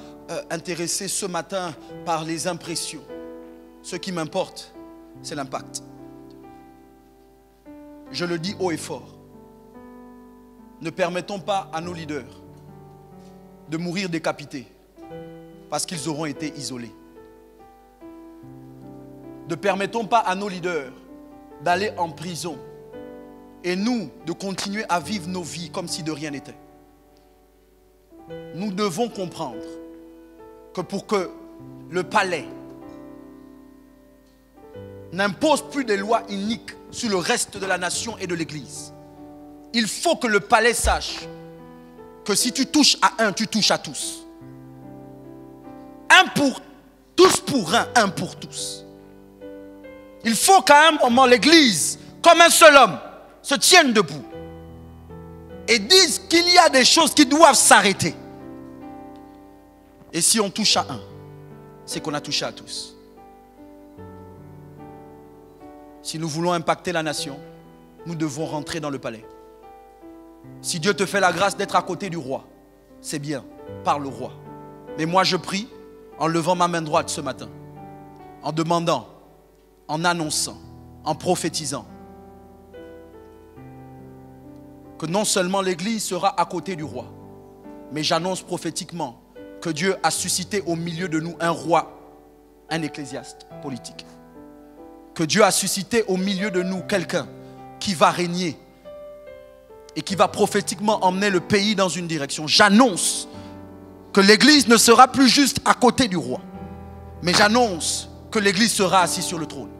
intéressé ce matin par les impressions. Ce qui m'importe, c'est l'impact. Je le dis haut et fort. Ne permettons pas à nos leaders de mourir décapités parce qu'ils auront été isolés. Ne permettons pas à nos leaders d'aller en prison et nous de continuer à vivre nos vies comme si de rien n'était. Nous devons comprendre que pour que le palais n'impose plus des lois iniques sur le reste de la nation et de l'Église, il faut que le palais sache que si tu touches à un, tu touches à tous. Un pour tous pour un pour tous. Il faut qu'à un moment l'Église, comme un seul homme, se tienne debout et dise qu'il y a des choses qui doivent s'arrêter. Et si on touche à un, c'est qu'on a touché à tous. Si nous voulons impacter la nation, nous devons rentrer dans le palais. Si Dieu te fait la grâce d'être à côté du roi, c'est bien, parle au roi. Mais moi je prie en levant ma main droite ce matin, en demandant, en annonçant, en prophétisant, que non seulement l'Église sera à côté du roi, mais j'annonce prophétiquement que Dieu a suscité au milieu de nous un roi, un ecclésiaste politique. Que Dieu a suscité au milieu de nous quelqu'un qui va régner et qui va prophétiquement emmener le pays dans une direction. J'annonce que l'Église ne sera plus juste à côté du roi, mais j'annonce que l'Église sera assise sur le trône.